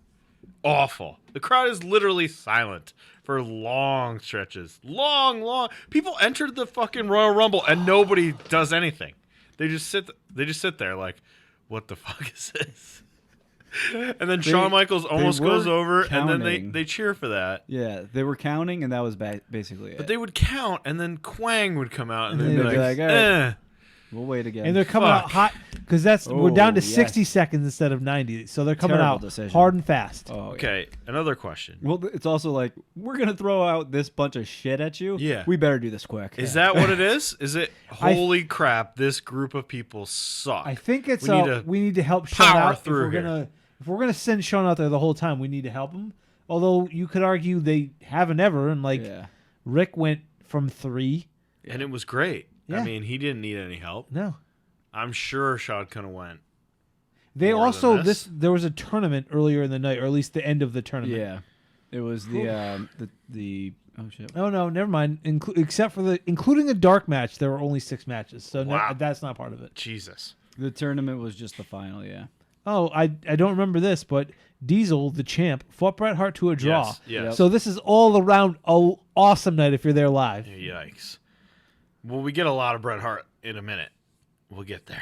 C: Awful. The crowd is literally silent for long stretches. Long. People entered the fucking Royal Rumble and nobody does anything. They just sit there like, what the fuck is this? And then Shawn Michaels almost
E: were
C: goes over and then
E: counting.
C: they cheer for that.
E: Yeah, they were counting, and that was basically it.
C: But they would count and then Quang would come out and
D: And
C: they'd be
E: they'd
C: like,
E: be like, all right.
C: eh.
E: We'll wait again.
D: And they're coming out
C: Fuck.
D: hot because we're down to
E: Oh,
D: 60
E: yes.
D: seconds instead of 90. So they're coming
E: Terrible
D: out
E: decision.
D: hard and fast.
E: Oh, yeah.
C: Okay, another question.
E: Well, it's also like, we're going to throw out this bunch of shit at you.
C: Yeah.
E: We better do this quick.
C: Is that what it is? Is it holy crap? This group of people suck.
D: I think it's
C: We need to
D: we need to help Sean
C: power
D: out
C: through
D: if
C: here.
D: we're gonna send Sean out there the whole time. We need to help him. Although you could argue they haven't ever, and like
E: Yeah.
D: Rick went from 3.
C: and it was great.
D: Yeah.
C: I mean, he didn't need any help.
D: No,
C: I'm sure Shawn could have went.
D: they
C: More
D: also
C: than this?
D: there was a tournament earlier in the night, or at least the end of the tournament.
E: Yeah. It was the oh shit.
D: Oh no, never mind. Except for including the dark match, there were only 6 matches, so
C: Wow.
D: that's not part of it.
C: Jesus.
E: The tournament was just the final, yeah.
D: Oh, I don't remember this, but Diesel, the champ, fought Bret Hart to a draw.
C: Yes. Yes.
E: Yep.
D: So this is all around an awesome night if you're there live.
C: Yikes. Well, we get a lot of Bret Hart in a minute. We'll get there.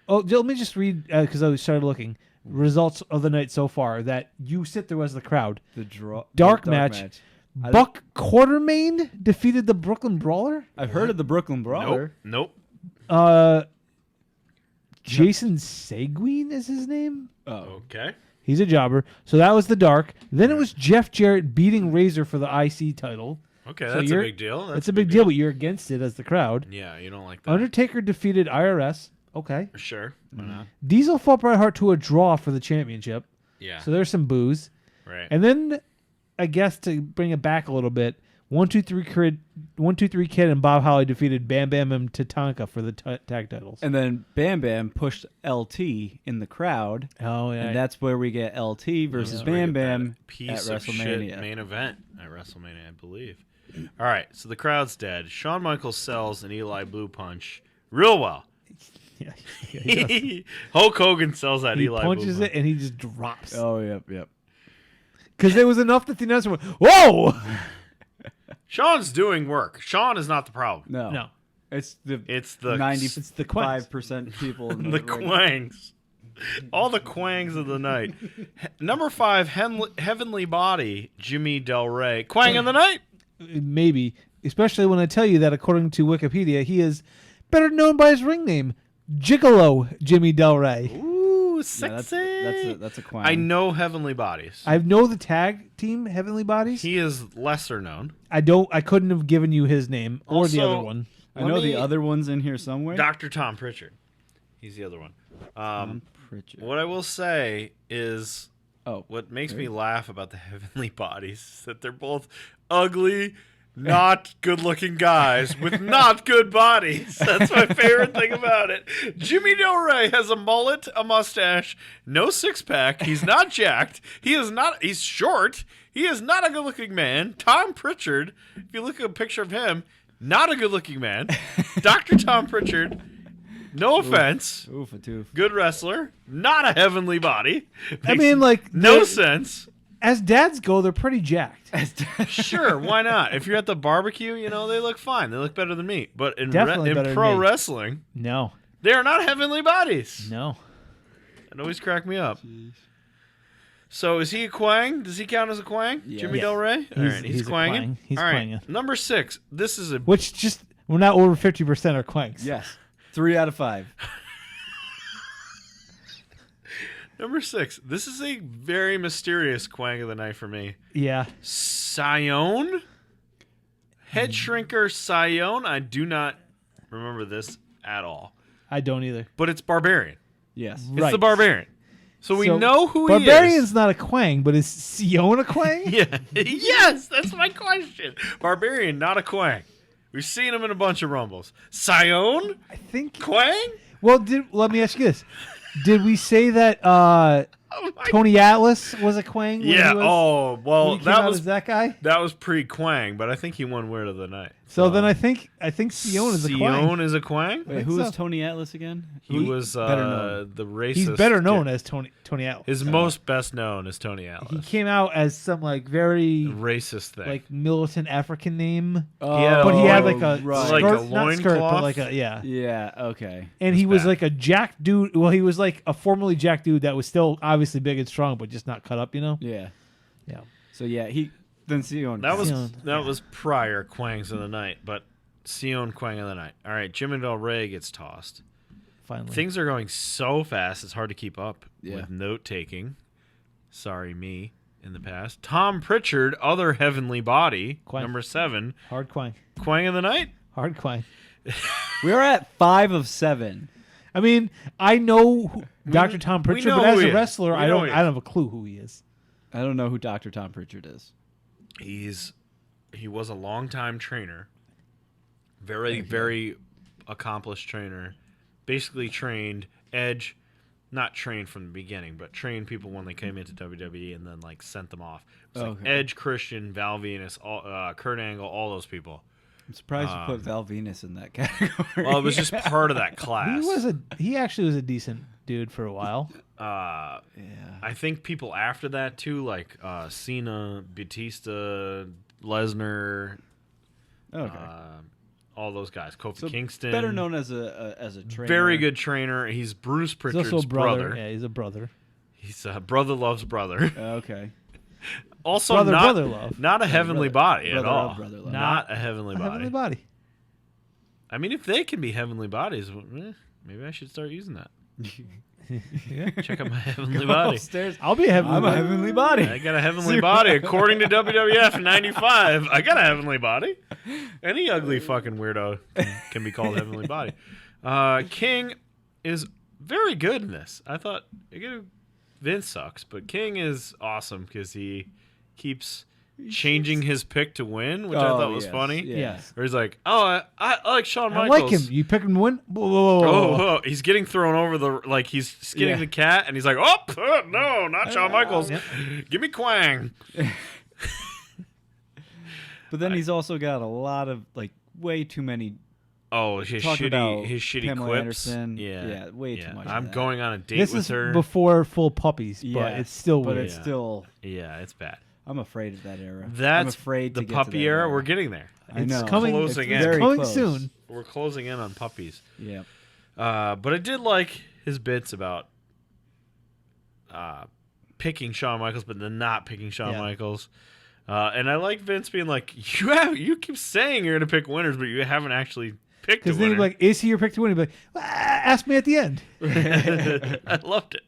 D: Oh, let me just read because I started looking results of the night so far that you sit there as the crowd.
E: The draw
D: Dark
E: the
D: match.
E: I
D: Buck Quartermain defeated the Brooklyn Brawler.
E: I've heard of the Brooklyn Brawler.
C: Nope.
D: Uh, Jason Seguin is his name.
E: Oh,
C: Okay.
D: He's a jobber. So that was the dark. Then it was Jeff Jarrett beating Razor for the IC title.
C: Okay,
D: So
C: that's a
D: you're-
C: big deal.
D: That's a big deal, but you're against it as the crowd.
C: Yeah, you don't like that.
D: Undertaker defeated IRS. Okay.
C: Sure. Why not?
D: Diesel fought Bret Hart to a draw for the championship.
C: Yeah.
D: So there's some boos.
C: Right.
D: And then, I guess to bring it back a little bit, 1-2-3 Kid and Bob Holly defeated Bam Bam and Tatanka for the tag titles.
E: and then Bam Bam pushed LT in the crowd,
D: Oh yeah,
E: and that's where we get LT versus
C: That's where we
E: Bam
C: get that
E: Bam
C: piece
E: at
C: of shit
E: WrestleMania.
C: main event at WrestleMania, I believe. All right, so the crowd's dead. Shawn Michaels sells an Eli Blue punch real well.
D: yeah, he does.
C: Hulk Hogan sells that
D: He
C: Eli
D: punches
C: Blue
D: it and he just drops.
E: Oh, yep.
D: Because it was enough that the announcer went, "Whoa!"
C: Shawn's doing work. Shawn is not the problem.
E: No, it's the
C: It's the
E: 95% people in
C: the
E: the ring.
C: quangs. All the quangs of the night. Number 5, Heavenly Body, Jimmy Del Rey. Quang of the night?
D: Maybe, especially when I tell you that according to Wikipedia, he is better known by his ring name, Gigolo Jimmy Del Rey.
C: Ooh,
E: Yeah,
C: sexy.
E: that's a quang.
C: I know Heavenly Bodies.
D: I know the tag team Heavenly Bodies.
C: He is lesser known.
D: I couldn't have given you his name or the
C: Also-
D: other one.
E: I know the other one's in here somewhere.
C: Dr. Tom Pritchard. He's the other one.
E: Pritchard.
C: What I will say is
E: Oh,
C: what makes me laugh about the Heavenly Bodies is that they're both ugly, not good-looking guys with not good bodies. That's my favorite thing about it. Jimmy Del Rey has a mullet, a mustache, no six-pack. He's not jacked. He's short. He is not a good-looking man. Tom Pritchard, if you look at a picture of him, not a good-looking man. Dr. Tom Pritchard, no offense.
E: oof a toof.
C: Good wrestler, not a heavenly body.
D: I mean, like,
C: no
D: the-
C: sense.
D: As dads go, they're pretty jacked.
C: Sure, why not? If you're at the barbecue, they look fine. They look better than me. But in
D: Definitely better than
C: pro
D: me.
C: wrestling,
D: No,
C: they are not heavenly bodies.
D: no.
C: That always cracked me up. So is he a quang? Does he count as a quang?
E: Yeah.
C: Jimmy
D: Yeah.
C: Del Rey? All right, he's
D: a
C: quanging.
D: quang. He's
C: All right,
D: quanging.
C: number 6. This is a
D: Which just we're not over 50% are quanks.
E: Yes, 3 out of 5.
C: number 6. This is a very mysterious quang of the night for me.
D: Yeah.
C: Sion? Head shrinker Sion? I do not remember this at all.
D: I don't either.
C: But it's Barbarian.
E: Yes.
C: It's
D: Right.
C: the Barbarian. So we know who he is.
D: Barbarian's not a quang, but is Sion a quang?
C: Yeah. Yes, that's my question. Barbarian, not a quang. We've seen him in a bunch of rumbles. Sion?
D: I think.
C: Quang?
D: Well, let me ask you this: did we say that
C: Oh my
D: Tony Atlas was a quang? when
C: Yeah.
D: he was,
C: Oh,
D: when
C: well,
D: he came
C: that
D: out
C: was
D: as that guy.
C: pre-quang, but I think he won Word of the Night.
D: So then I think Sion is a quang.
C: Sion is a quang?
E: Wait,
D: think
E: who
D: so.
E: was Tony Atlas again?
C: He was
E: better known.
C: the racist.
D: He's better known as Tony Atlas.
C: His most best known is Tony Atlas.
D: He came out as some very
C: Racist thing.
D: like militant African name,
C: Yeah,
D: but he had
C: Oh,
D: like a
E: right.
C: Like
D: skirt,
C: a
D: not skirt, but
C: loincloth?
D: like a
E: Yeah. Okay.
D: And he was
C: bad.
D: like a jack dude. Well, he was like a formerly jack dude that was still obviously big and strong, but just not cut up,
E: Yeah.
D: Yeah.
E: So yeah, then Sion.
C: That was
D: Sion,
C: that was prior Quangs of the Night, but Sion Quang of the Night. All right, Jimmy Del Rey gets tossed.
D: Finally.
C: Things are going so fast; it's hard to keep up
E: Yeah.
C: with note taking. Sorry, me in the past. Tom Pritchard, other heavenly body,
D: Quang.
C: number 7.
D: Hard quang.
C: Quang of the Night.
D: Hard quang.
E: We're at 5 of 7.
D: I mean, I know Dr. Tom
C: we
D: Pritchard,
C: know
D: but as
C: who he
D: a
C: is.
D: wrestler,
C: We
D: I
C: know
D: don't
C: he
D: I don't have a clue who he is.
E: I don't know who Dr. Tom Pritchard is.
C: He was a longtime trainer, very accomplished trainer. Basically trained Edge, not trained from the beginning, but trained people when they came into WWE and then like sent them off. It was like
E: Okay.
C: Edge, Christian, Val Venus, Kurt Angle, all those people.
E: I'm surprised you put Val Venus in that category.
C: Well, it was just part of that class.
D: He actually was a decent dude for a while.
E: yeah.
C: I think people after that too, like Cena, Batista, Lesnar,
E: Okay.
C: all those guys. Kofi
E: So
C: Kingston,
E: better known as a trainer.
C: very good trainer. He's Bruce
D: He's
C: Pritchard's
D: also a brother.
C: brother.
D: Yeah, he's a brother.
C: He's brother loves brother.
E: Okay.
C: Also,
D: Brother love.
C: not a heavenly body at
E: brother
C: all.
E: love, brother love.
C: Not a heavenly
D: A
C: body.
D: heavenly body.
C: I mean, if they can be heavenly bodies, maybe I should start using that. Check out my heavenly body.
E: Upstairs.
D: I'll be a heavenly.
E: I'm a heavenly body.
C: I got a heavenly body. According to WWF 95, I got a heavenly body. Any ugly fucking weirdo can be called heavenly body. King is very good in this. I thought Vince sucks, but King is awesome because he keeps changing his pick to win, which I thought was funny.
D: Yes.
C: Where he's like, "Oh, I like Shawn
D: I
C: Michaels."
D: like him. You pick him to win. Whoa, whoa, whoa, whoa.
C: Oh, he's getting thrown over he's skinning the cat, and he's like, "Oh, no, not Shawn Michaels. Give me Quang."
E: But then he's also got a lot of way too many.
C: Oh, his shitty
E: Pamela
C: quips.
E: Anderson.
C: Yeah,
E: way too much.
C: I'm going on a date
D: This
C: with
D: is
C: her.
D: before full puppies, but
E: Yeah,
D: it's still
E: but
D: weird.
E: it's still.
C: Yeah, it's bad.
E: I'm afraid of that era. I'm
C: That's
E: afraid
C: the
E: to get
C: puppy
E: to that
C: era. We're getting there.
E: I know.
D: It's coming.
C: Closing
D: it's
C: in.
E: Very
D: coming
E: close.
D: soon.
C: We're closing in on puppies.
E: Yeah.
C: But I did like his bits about picking Shawn Michaels, but then not picking Shawn Michaels. And I like Vince being like, you keep saying you're going to pick winners, but you haven't actually picked a
D: Because then
C: winner.
D: he'd be like, "Is he your pick to win?" He'd be like, "Ask me at the end."
C: I loved it.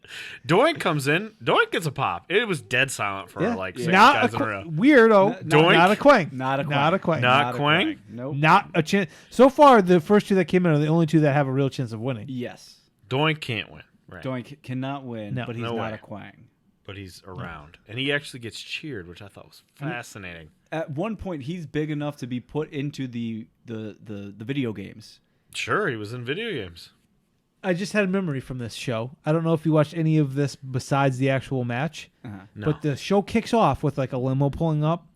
C: Doink comes in. Doink gets a pop. It was dead silent for like 6
D: Not
C: guys
D: a
C: in a row.
D: weirdo.
C: Doink.
D: Not a Quang.
E: Not a Quang.
D: Not a Quang.
C: Not Quang?
E: Nope.
D: Not a chance. So far, the first two that came in are the only two that have a real chance of winning.
E: Yes.
C: Doink can't win. Right.
E: Doink cannot win,
D: No.
E: but he's
C: No
E: not
C: way.
E: a Quang.
C: But he's around. And he actually gets cheered, which I thought was fascinating.
E: At one point, he's big enough to be put into the video games.
C: Sure, he was in video games.
D: I just had a memory from this show. I don't know if you watched any of this besides the actual match,
C: No.
D: but the show kicks off with a limo pulling up,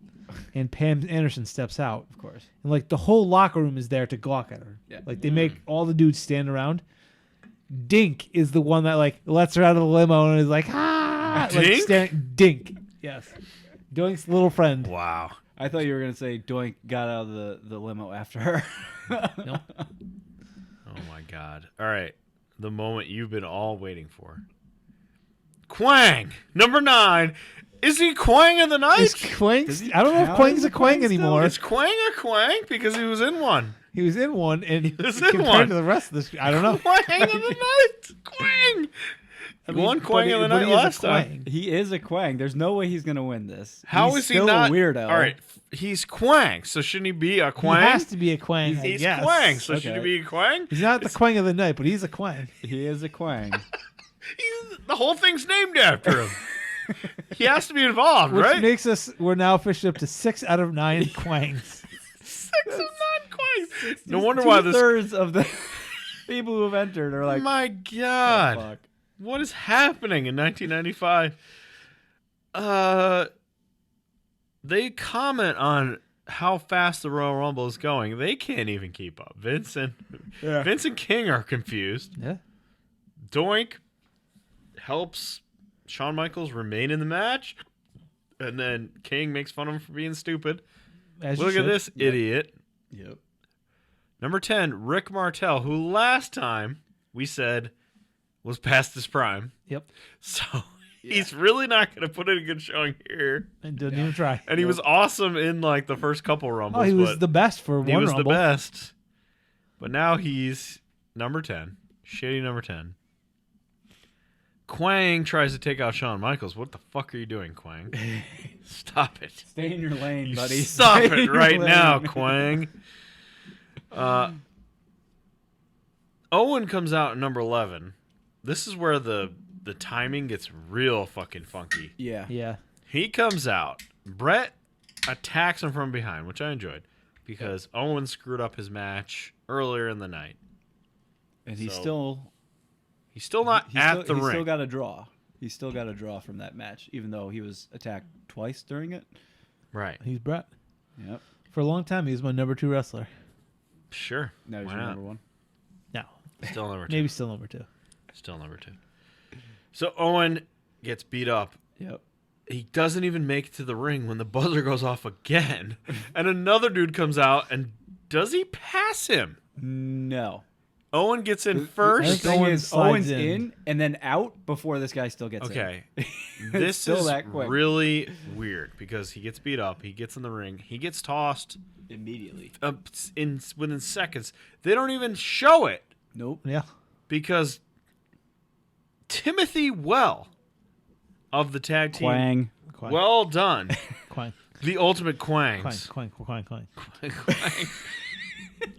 D: and Pam Anderson steps out.
E: Of course.
D: And the whole locker room is there to gawk at her.
E: Yeah.
D: They make all the dudes stand around. Dink is the one that lets her out of the limo and is like, ah,
C: Dink?
D: Dink. Yes. Doink's little friend.
C: Wow.
E: I thought you were going to say Doink got out of the limo after her.
D: Nope.
C: Oh my God. All right. The moment you've been all waiting for. Quang, number 9. Is he Quang of the night?
D: Is Quang?
E: Does he
D: I don't know if
E: count
D: Quang's
E: as
D: a
E: a
D: Quang
E: Quang still?
D: anymore.
C: Is Quang a Quang? Because he was in one.
D: He was in one, and
C: was in
D: compared
C: one.
D: to the rest of this, I don't know.
C: Quang of the night. Quang. He won Quang of the night last time.
E: He is a Quang. There's no way he's going to win this.
C: How
E: He's
C: is he
E: still
C: not
E: a weirdo?
C: All right, he's Quang, so shouldn't he be a
D: He
C: Quang?
D: has to be a Quang. I
C: He's
D: guess.
C: Quang, so
E: Okay.
C: should he be a Quang?
D: He's not the Quang of the night, but he's a Quang.
E: He is a Quang.
C: The whole thing's named after him. He has to be involved,
D: Which
C: right?
D: makes we're now officially up to 6 out of 9 Quangs.
C: 6 of 9 Quangs. No wonder why this.
E: 2/3 of the people who have entered are like,
C: My God.
E: "Oh, fuck."
C: What is happening in 1995? They comment on how fast the Royal Rumble is going. They can't even keep up. Vince and King are confused.
D: Yeah.
C: Doink helps Shawn Michaels remain in the match, and then King makes fun of him for being stupid.
D: As you
C: Look at
D: should.
C: this idiot.
E: Yep.
C: Number 10, Rick Martel, who last time we said was past his prime.
D: Yep.
C: So he's really not going to put in a good showing here.
D: And didn't even try.
C: And he was awesome in the first couple Rumbles.
D: Oh, he was
C: but
D: the best for
C: he
D: one
C: was
D: Rumble.
C: the best. But now he's number 10. Shitty number 10. Quang tries to take out Shawn Michaels. What the fuck are you doing, Quang? Stop it.
E: Stay in your lane,
C: You
E: buddy.
C: stop
E: Stay in
C: it
E: your
C: right
E: lane.
C: now, Quang. Owen comes out at number 11. This is where the timing gets real fucking funky.
E: Yeah.
D: Yeah.
C: He comes out. Brett attacks him from behind, which I enjoyed because Owen screwed up his match earlier in the night.
E: And he's
C: So, He's still not at the
E: he's
C: ring.
E: still got a draw. He's still got a draw from that match, even though he was attacked twice during it.
C: Right.
D: He's Brett.
E: Yep.
D: For a long time, he was my number 2 wrestler.
C: Sure.
E: Now he's
C: Why
E: your
C: not?
E: number 1.
D: No.
C: Still number 2.
D: Maybe still number 2.
C: Still number 2. So Owen gets beat up.
E: Yep.
C: He doesn't even make it to the ring when the buzzer goes off again. And another dude comes out, and does he pass him?
E: No.
C: Owen gets in
E: The
C: first.
E: thing
D: Owen
E: is,
D: slides
E: Owens
D: in.
E: in and then out before this guy still gets
C: Okay.
E: in.
C: This
E: still
C: is
E: that quick.
C: really weird because he gets beat up. He gets in the ring. He gets tossed
E: Immediately.
C: within seconds. They don't even show it
E: Nope.
D: Yeah.
C: because Timothy Well of the tag team.
E: Quang.
D: Quang.
C: Well done.
D: Quang.
C: The Ultimate Quangs.
D: Quang.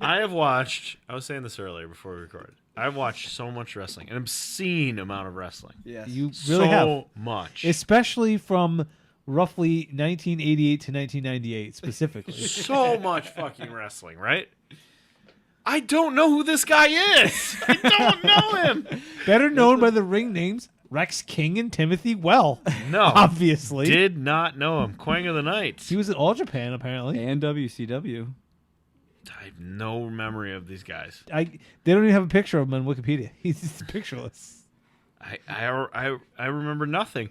C: I have watched, I was saying this earlier before we recorded, I've watched so much wrestling, an obscene amount of wrestling.
E: Yes.
D: You really have.
C: So much.
D: Especially from roughly 1988 to 1998 specifically.
C: So much fucking wrestling, right? I don't know who this guy is. I don't know him.
D: Better known by the ring names Rex King and Timothy Well.
C: No.
D: Obviously.
C: Did not know him. Quang of the Night.
D: He was at All Japan, apparently.
E: And WCW.
C: I have no memory of these guys.
D: They don't even have a picture of him on Wikipedia. He's just pictureless.
C: I remember nothing.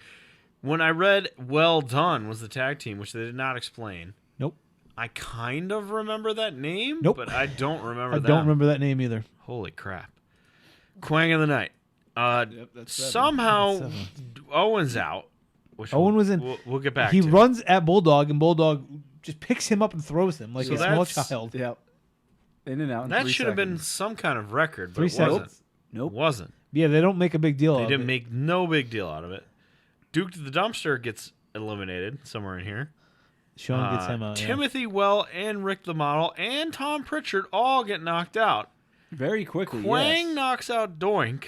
C: When I read Well Done was the tag team, which they did not explain.
D: Nope.
C: I kind of remember that name,
D: Nope.
C: but I don't remember
D: I
C: them.
D: don't remember that name either.
C: Holy crap. Quang of the Night.
E: That's
C: Somehow
D: That's
C: Owen's out. Which
D: Owen was in.
C: We'll get back
D: He
C: to.
D: runs at Bulldog, and Bulldog just picks him up and throws him like
C: So
D: a small
C: that's-
D: child.
E: Yep. In and out. In
C: That
E: 3
C: should have been
E: seconds.
C: some kind of record, but
D: 3
C: it wasn't.
D: seconds.
E: Nope.
C: It wasn't.
D: Yeah, they don't make a big deal
C: They
D: of
C: didn't
D: it.
C: make no big deal out of it. Duke to the Dumpster gets eliminated somewhere in here.
D: Sean gets him out. yeah.
C: Timothy Well and Rick the Model and Tom Pritchard all get knocked out.
E: Very quickly.
C: Quang
E: yes.
C: knocks out Doink.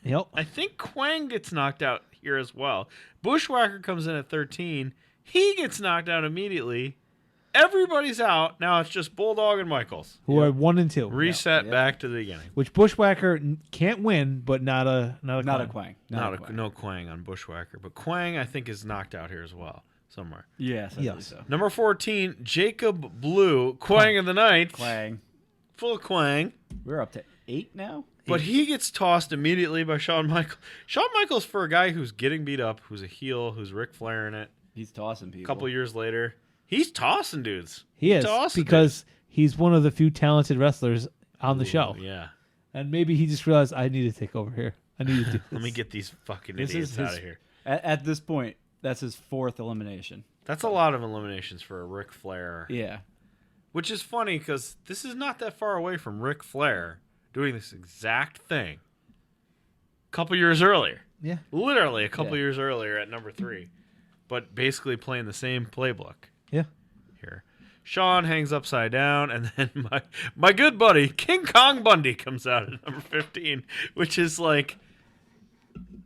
D: Yep.
C: I think Quang gets knocked out here as well. Bushwhacker comes in at 13. He gets knocked out immediately. Everybody's out. Now it's just Bulldog and Michaels.
D: Who are 1 and 2.
C: Reset
E: Yeah.
C: back to the beginning.
D: Which Bushwhacker can't win, but not a
E: Not
D: Quang.
E: a Quang.
C: No Quang on Bushwhacker. But Quang, I think, is knocked out here as well. Somewhere.
E: Yes. I
D: Yes.
E: believe so.
C: Number 14, Jacob Blue, Quang of the Night.
E: Quang.
C: Full Quang.
E: We're up to 8 now.
C: But he gets tossed immediately by Shawn Michaels. Shawn Michaels, for a guy who's getting beat up, who's a heel, who's Ric Flair in it,
E: He's tossing people.
C: a couple years later, he's tossing dudes.
D: He is
C: Tossing
D: because he's one of the few talented wrestlers on the
C: dudes.
D: show.
C: Yeah.
D: And maybe he just realized I need to take over here. I need to do this.
C: Let me get these fucking
E: This
C: idiots
E: is
C: out
E: his,
C: of here.
E: At this point, that's his 4th elimination.
C: That's a lot of eliminations for a Ric Flair.
E: Yeah.
C: Which is funny because this is not that far away from Ric Flair doing this exact thing a couple years earlier.
D: Yeah.
C: Literally a couple
E: Yeah.
C: years earlier at number 3. But basically playing the same playbook
D: Yeah.
C: here. Sean hangs upside down, and then my good buddy, King Kong Bundy, comes out at number 15, which is like,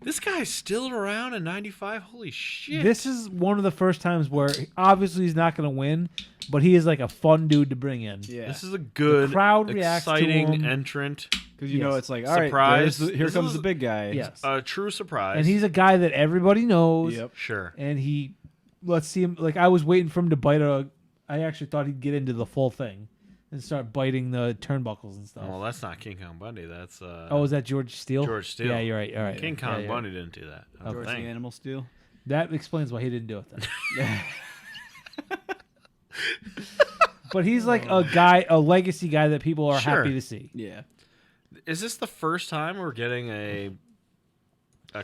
C: this guy's still around in 95? Holy shit.
D: This is one of the first times where obviously he's not going to win, but he is like a fun dude to bring in.
E: Yeah.
C: This is a good,
D: crowd reacts to
C: exciting
D: him.
C: entrant.
E: Because you know
D: Yes.
E: it's like, all right,
C: Surprise.
E: here
C: This
E: comes
C: is-
E: the big guy.
D: Yes.
C: A true surprise.
D: And he's a guy that everybody knows.
E: Yep.
C: Sure.
D: And let's see him. Like, I was waiting for him to bite I actually thought he'd get into the full thing and start biting the turnbuckles and stuff.
C: Well, that's not King Kong Bundy. That's
D: Oh, is that George Steele?
C: George Steele.
D: Yeah, you're right. All right.
C: King
D: Yeah,
C: Kong
D: yeah.
C: Bundy didn't do that. I don't
E: George the
C: think.
E: Animal Steel.
D: That explains why he didn't do it then. But he's like a legacy guy that people are
C: Sure.
D: happy to see.
E: Yeah.
C: Is this the first time we're getting a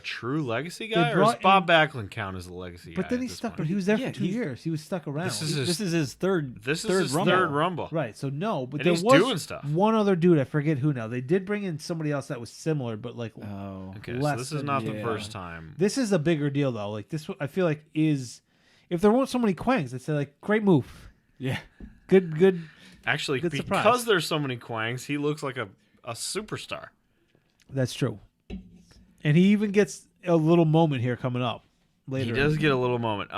C: true legacy guy, or
D: brought
C: does Bob Backlund count as a legacy guy?
D: But then
C: at
D: he
C: this
D: stuck.
C: point?
D: But he was there
E: Yeah,
D: for 2
E: he's-
D: years. He was stuck around.
C: This is his-
E: This is his third.
C: This is
E: third
C: his
E: Rumble.
C: third Rumble.
D: right. So no, but
C: And
D: there
C: he's
D: was
C: doing stuff.
D: one other dude. I forget who now. They did bring in somebody else that was similar, but like
E: Oh.
C: Okay, so
D: less
C: this is
D: than-
C: not the
E: yeah.
C: first time.
D: this is a bigger deal though. Like this, I feel like is if there weren't so many Quangs, I'd say like great move,
E: Yeah.
D: good.
C: Actually,
D: Good
C: because
D: surprise.
C: there's so many Quangs, he looks like a superstar.
D: That's true. And he even gets a little moment here coming up later.
C: He does get a little moment.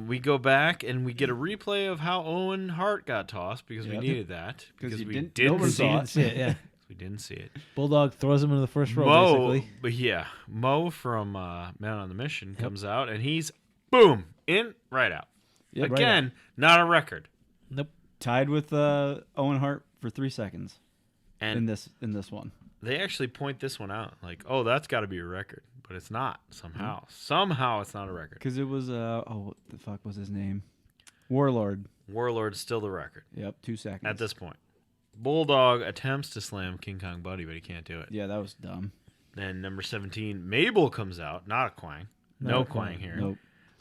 C: We go back and we get a replay of how Owen Hart got tossed because we
E: Yep.
C: needed that
E: Because you
C: we
E: didn't-
C: didn't
E: nobody
C: see
D: You
E: saw
C: it.
D: didn't see it, yeah.
C: We didn't see it.
D: Bulldog throws him into the first row,
C: Mo,
D: basically.
C: but yeah, Mo from Man on the Mission comes out and he's boom in right out.
E: Yep, right
C: Again, not a record.
D: Nope.
E: Tied with Owen Hart for 3 seconds
C: And
E: in this one.
C: they actually point this one out, like, oh, that's got to be a record, but it's not somehow.
E: Mm-hmm.
C: Somehow it's not a record.
E: Because it was what the fuck was his name? Warlord.
C: Warlord's still the record
E: Yep, 2 seconds.
C: at this point. Bulldog attempts to slam King Kong Bundy, but he can't do it.
E: Yeah, that was dumb.
C: Then number 17, Mabel comes out, not a Quang.
D: Not
C: No
D: a
C: Quang
D: Quang.
C: here.
E: Nope.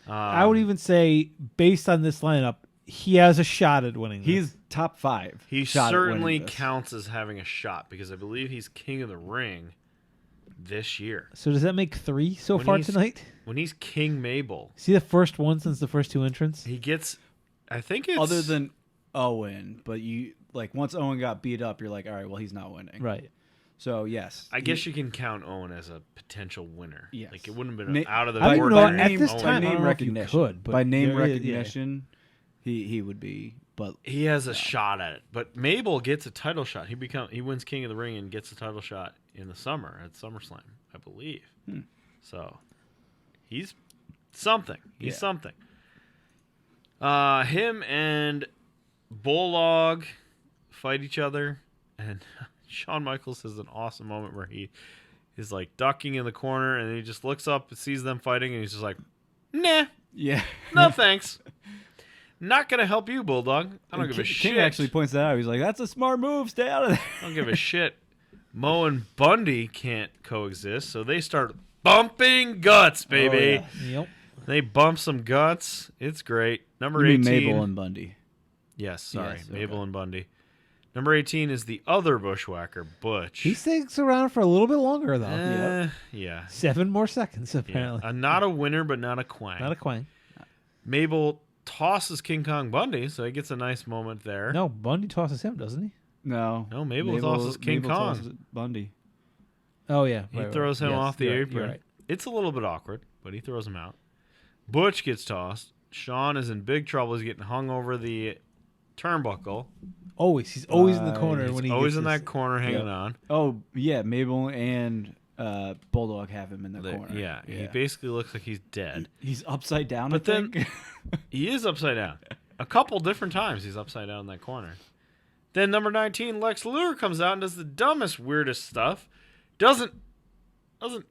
D: I would even say, based on this lineup, he has a shot at winning.
E: He's top 5.
C: He
E: shot at
C: certainly
E: winning this.
C: counts as having a shot because I believe he's King of the Ring. this year.
D: So does that make 3 so
C: When
D: far
C: he's-
D: tonight?
C: When he's King Mabel,
D: See the first one since the first 2 entrants?
C: he gets. I think it's
E: Other than Owen, but you like once Owen got beat up, you're like, all right, well he's not winning.
D: Right.
E: So yes,
C: I guess you can count Owen as a potential winner.
E: Yes.
C: Like it wouldn't have been
E: Na-
C: out of the
D: I don't
C: board.
D: know,
C: by
D: at
C: name,
D: this
C: Owen
D: time, I
C: would.
D: don't know if you could, but
E: by name
D: yeah,
E: recognition, he would be. But
C: He has a shot at it, but Mabel gets a title shot. He wins King of the Ring and gets a title shot in the summer at SummerSlam, I believe. So he's something. He's
E: Yeah.
C: something. Him and Bulldog fight each other, and Shawn Michaels has an awesome moment where he is like ducking in the corner, and he just looks up, sees them fighting, and he's just like, "Nah,
E: yeah,
C: no thanks." Not gonna help you, Bulldog. I don't give a shit.
E: King actually points that out. He's like, "That's a smart move. Stay out of there."
C: I don't give a shit. Mo and Bundy can't coexist, so they start bumping guts, baby.
E: Oh,
D: Yep.
C: They bump some guts. It's great. Number
E: You mean
C: 18.
E: Mabel and Bundy.
C: Yes, sorry.
E: Yes,
C: Mabel
E: okay.
C: and Bundy. Number 18 is the other bushwhacker, Butch.
D: He sticks around for a little bit longer, though.
C: Yeah.
D: 7 more seconds,
C: Yeah.
D: apparently.
C: Not a winner, but not a quang.
D: Not a quang.
C: Mabel tosses King Kong Bundy, so he gets a nice moment there.
D: No, Bundy tosses him, doesn't he?
E: No,
C: No, Mabel tosses King Kong.
E: tosses Bundy.
D: Oh, yeah.
C: He
D: right,
C: throws
D: right.
C: him
D: Yes,
C: off the
D: you're right,
C: apron.
D: you're right.
C: It's a little bit awkward, but he throws him out. Butch gets tossed. Sean is in big trouble. He's getting hung over the turnbuckle.
D: Always. He's always in the corner
C: He's
D: when he
C: always
D: gets
C: in
D: his-
C: that corner hanging
E: Yep.
C: on.
E: Oh yeah, Mabel and Bulldog have him in the
C: The-
E: corner.
C: yeah, he basically looks like he's dead.
E: He's upside down.
C: But
E: I
C: then-
E: think.
C: He is upside down. A couple different times he's upside down in that corner. Then number 19, Lex Luger comes out and does the dumbest, weirdest stuff. Doesn't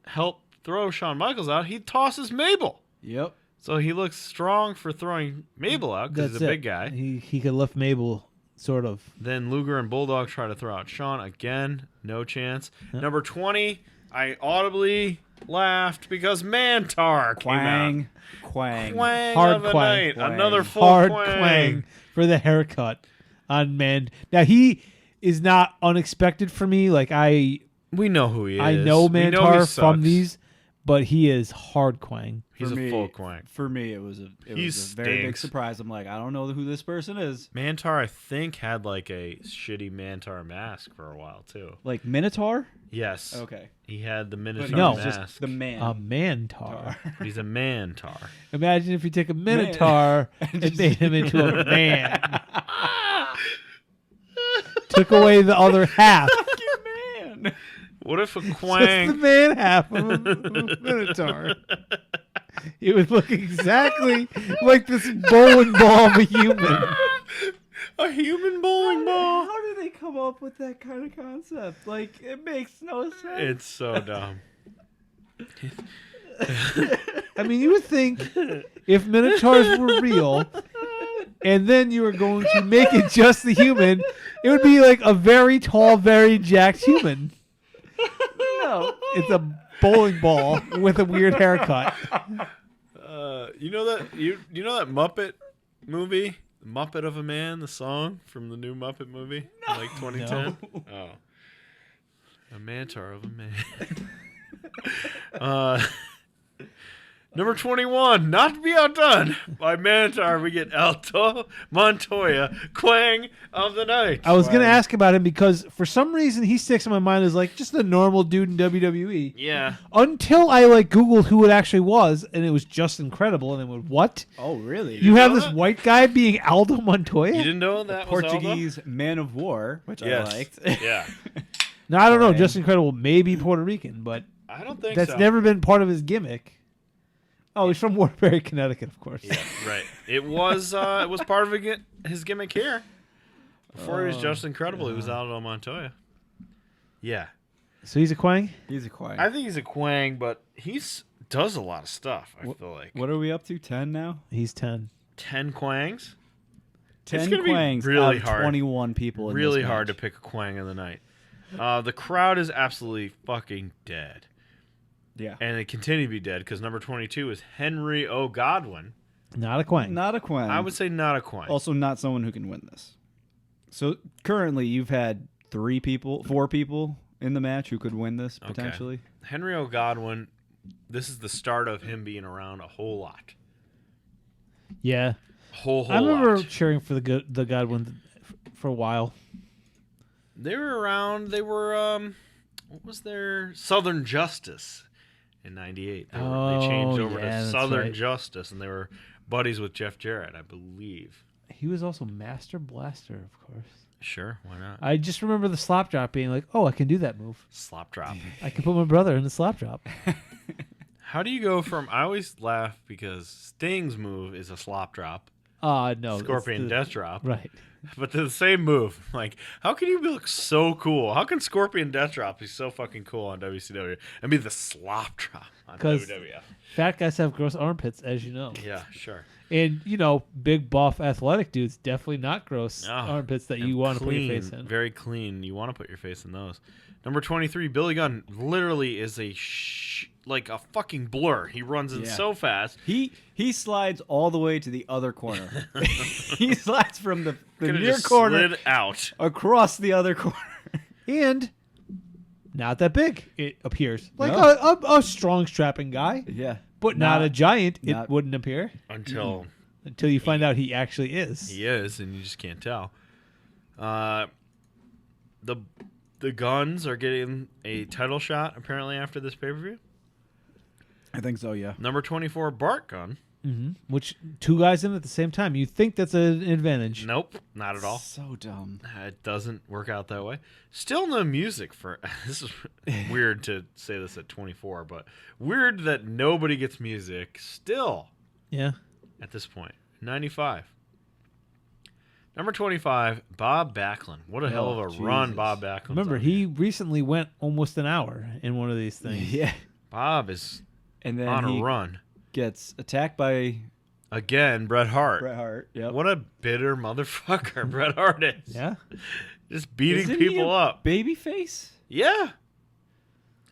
C: help throw Shawn Michaels out. He tosses Mabel.
E: Yep.
C: So he looks strong for throwing Mabel out because he's a
D: That's
C: big
D: it.
C: guy.
D: He could lift Mabel, sort of.
C: Then Luger and Bulldog try to throw out Shawn again. No chance. Number 20, I audibly laughed because Mantar came out.
E: Quang.
C: Quang
D: Hard
C: of the
D: quang.
C: night.
E: Quang.
C: Another full
D: Hard
C: quang.
D: quang for the haircut on Man. Now, he is not unexpected for me. Like, I
C: We know who he is.
D: know
C: We know he
D: Mantar from
C: sucks.
D: these, but he is hard quang.
C: He's
E: For
C: a
E: me-
C: full quang.
E: For me, it was a very big
C: stinks.
E: surprise. I'm like, I don't know who this person is.
C: Mantar, I think, had like a shitty Mantar mask for a while too.
E: Like Minotaur?
C: Yes.
E: Okay.
C: He had the
E: But
C: Minotaur
E: he
D: No.
E: was
C: mask.
E: just the man.
D: A Mantar.
C: He's a Mantar.
D: Imagine if you take a Minotaur and made him into a man. Took away the other half.
E: man.
C: What if a
D: Just the
C: quang?
D: man half of a Minotaur. It would look exactly like this bowling ball of a human.
C: A human bowling ball?
E: How did they come up with that kind of concept? Like, it makes no sense.
C: It's so dumb.
D: I mean, you would think if Minotaurs were real, and then you were going to make it just the human, it would be like a very tall, very jacked human.
E: No.
D: It's a bowling ball with a weird haircut.
C: You know that you know that Muppet movie, Muppet of a Man, the song from the new Muppet movie, like 2010. Oh, a Mantar of a Man. Number 21, not to be outdone by Mantar, we get Alto Montoya, Quang of the Night.
D: I was going to ask about him because for some reason he sticks in my mind as like just a normal dude in WWE.
C: Yeah.
D: Until I like Googled who it actually was, and it was just incredible. And then went, what?
E: Oh, really?
D: You have
C: know
D: this
C: that?
D: white guy being Aldo Montoya?
C: You didn't know that was Aldo?
E: Portuguese man of war, which
C: Yes.
E: I liked.
C: Yeah.
D: No, I don't know.
E: Right.
D: Just incredible. Maybe Puerto Rican, but
C: I don't think
D: that's
C: so.
D: never been part of his gimmick. Oh, he's from Waterbury, Connecticut, of course.
C: Yeah, right. It was part of his gimmick here. Before he was just incredible, he was Aldo Montoya. Yeah.
D: So he's a Quang?
E: He's a quiet.
C: I think he's a quang, but does a lot of stuff, I feel like.
E: What are we up to? 10 now?
D: He's 10.
C: 10 quangs?
E: 10
C: gonna be
E: quangs
C: really
E: out of
C: hard.
E: 21 people in
C: Really
E: this
C: hard to
E: match.
C: pick a quang of the night. The crowd is absolutely fucking dead.
E: Yeah.
C: And they continue to be dead because number 22 is Henry O. Godwin.
D: Not a Quang.
E: Not a quang.
C: I would say not a quang.
E: Also not someone who can win this. So currently you've had 4 people in the match who could win this potentially.
C: Henry O'Godwin, this is the start of him being around a whole lot.
D: Yeah.
C: Whole
D: I remember
C: lot.
D: cheering for the Godwin for a while.
C: They were around. They were, what was their Southern Justice in 98. They changed over to Southern Justice, and they were buddies with Jeff Jarrett, I believe.
D: He was also Master Blaster, of course.
C: Sure, why not?
D: I just remember the slap drop being like, oh, I can do that move.
C: Slap drop.
D: I can put my brother in the slap drop.
C: How do you go from... I always laugh because Sting's move is a slop drop.
D: No.
C: Scorpion Death Drop.
D: Right.
C: But they're the same move. Like, how can you look so cool? How can Scorpion Death Drop be so fucking cool on WCW and be the slop drop on WWF?
D: Fat guys have gross armpits, as you know.
C: Yeah, sure.
D: And, big, buff, athletic dudes, definitely not gross armpits that you want to put your face in.
C: Very clean. You want to put your face in those. Number 23, Billy Gunn literally is like a fucking blur. He runs in so fast.
E: He slides all the way to the other corner. He slides from the near
C: just
E: corner
C: slid out
E: across the other corner.
D: And not that big, it appears. Like
E: No.
D: a strong, strapping guy.
E: Yeah.
D: But not a giant, it
E: not-
D: wouldn't appear.
C: until
D: Until you find out he actually is.
C: he is, and you just can't tell. The Guns are getting a title shot apparently after this pay-per-view.
E: I think so, yeah.
C: Number 24, Bart Gunn.
D: Mm-hmm. Which, two guys in at the same time. You think that's an advantage.
C: Nope, not at all.
E: So dumb.
C: It doesn't work out that way. Still no music for... This is weird to say this at 24, but weird that nobody gets music still
D: Yeah.
C: at this point. 95. Number 25, Bob Backlund. What a hell of a run
E: Jesus.
C: Bob Backlund.
D: Remember, he recently went almost an hour in one of these things.
E: Yeah.
C: Bob is
E: And then
C: on
E: he
C: a run.
E: gets attacked by
C: Again, Bret Hart.
E: Bret Hart. Yep.
C: What a bitter motherfucker Bret Hart is.
D: Yeah.
C: Just beating
E: Isn't he
C: people
E: a
C: up.
E: Babyface?
C: Yeah.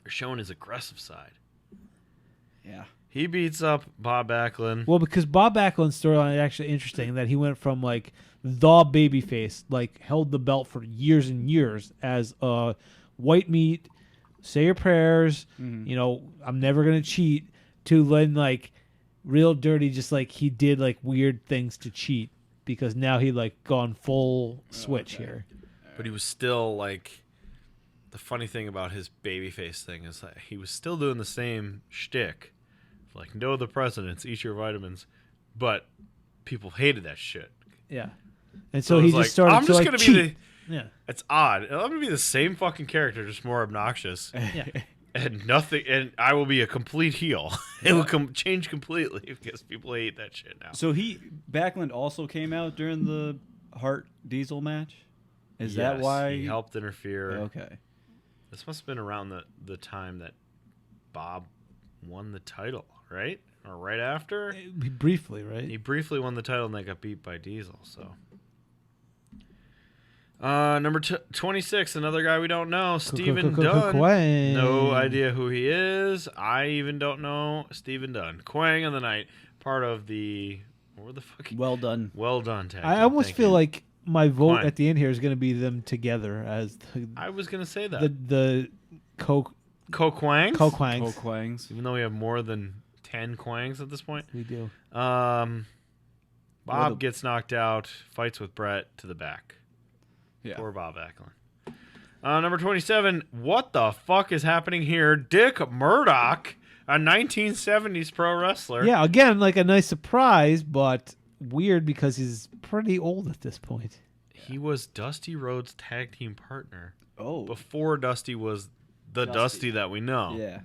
C: They're showing his aggressive side.
E: Yeah.
C: He beats up Bob Backlund.
D: Well, because Bob Backlund's storyline is actually interesting, that he went from, like, the babyface, like, held the belt for years and years as a white meat, say your prayers, I'm never going to cheat, to then, like, real dirty, just, like, he did, like, weird things to cheat, because now he, like, gone full switch here.
C: But he was still, like... The funny thing about his babyface thing is that he was still doing the same shtick. Like, know the presidents, eat your vitamins. But people hated that shit.
D: Yeah. And so
C: it
D: he
C: was
D: just started
C: I'm
D: to,
C: just
D: like,
C: gonna
D: cheat.
C: be
D: Yeah.
C: It's odd. I'm going to be the same fucking character, just more obnoxious.
D: Yeah.
C: And I will be a complete heel. It will change completely because people hate that shit now.
E: So Backlund also came out during the Hart Diesel match? Is that
C: Yes,
E: why?
C: he helped interfere?
E: Okay.
C: This must have been around the time that Bob won the title, right? Or right after?
D: Briefly, right?
C: He briefly won the title and they got beat by Diesel. So, number 26, another guy we don't know, Steven Dunn.
D: Quang.
C: No idea who he is. I even don't know Steven Dunn. Quang of the Night, part of the
E: Well done.
C: Well done tag.
D: I almost feel like my vote
C: Quang.
D: at the end here is going to be them together as
C: I was gonna say that
D: the
C: Quangs.
D: Quangs.
E: Quangs.
C: Even though we have more than 10 Quangs at this point.
D: We do.
C: Bob gets knocked out, fights with Brett to the back.
E: Yeah.
C: Poor Bob Backlund. Number 27, what the fuck is happening here? Dick Murdoch, a 1970s pro wrestler.
D: Yeah, again, like a nice surprise, but weird because he's pretty old at this point.
C: He was Dusty Rhodes' tag team partner.
E: Oh.
C: Before Dusty was the Dusty that we know.
E: Yeah.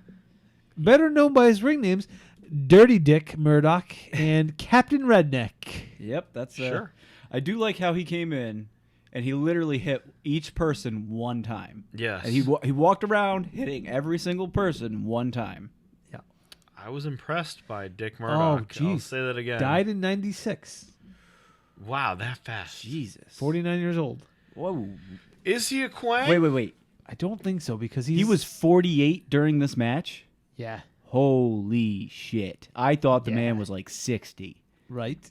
D: Better known by his ring names, Dirty Dick Murdoch and Captain Redneck.
E: Yep, that's
C: Sure.
E: I do like how he came in and he literally hit each person one time.
C: Yes.
E: And he walked around hitting every single person one time.
D: Yeah.
C: I was impressed by Dick Murdoch.
D: Oh, jeez.
C: I'll say that again.
D: Died in 96.
C: Wow, that fast.
E: Jesus.
D: 49 years old.
E: Whoa.
C: Is he a Quang?
E: Wait.
D: I don't think so because
E: He was 48 during this match?
D: Yeah.
E: Holy shit. I thought the
D: Yeah.
E: man was like 60.
D: Right?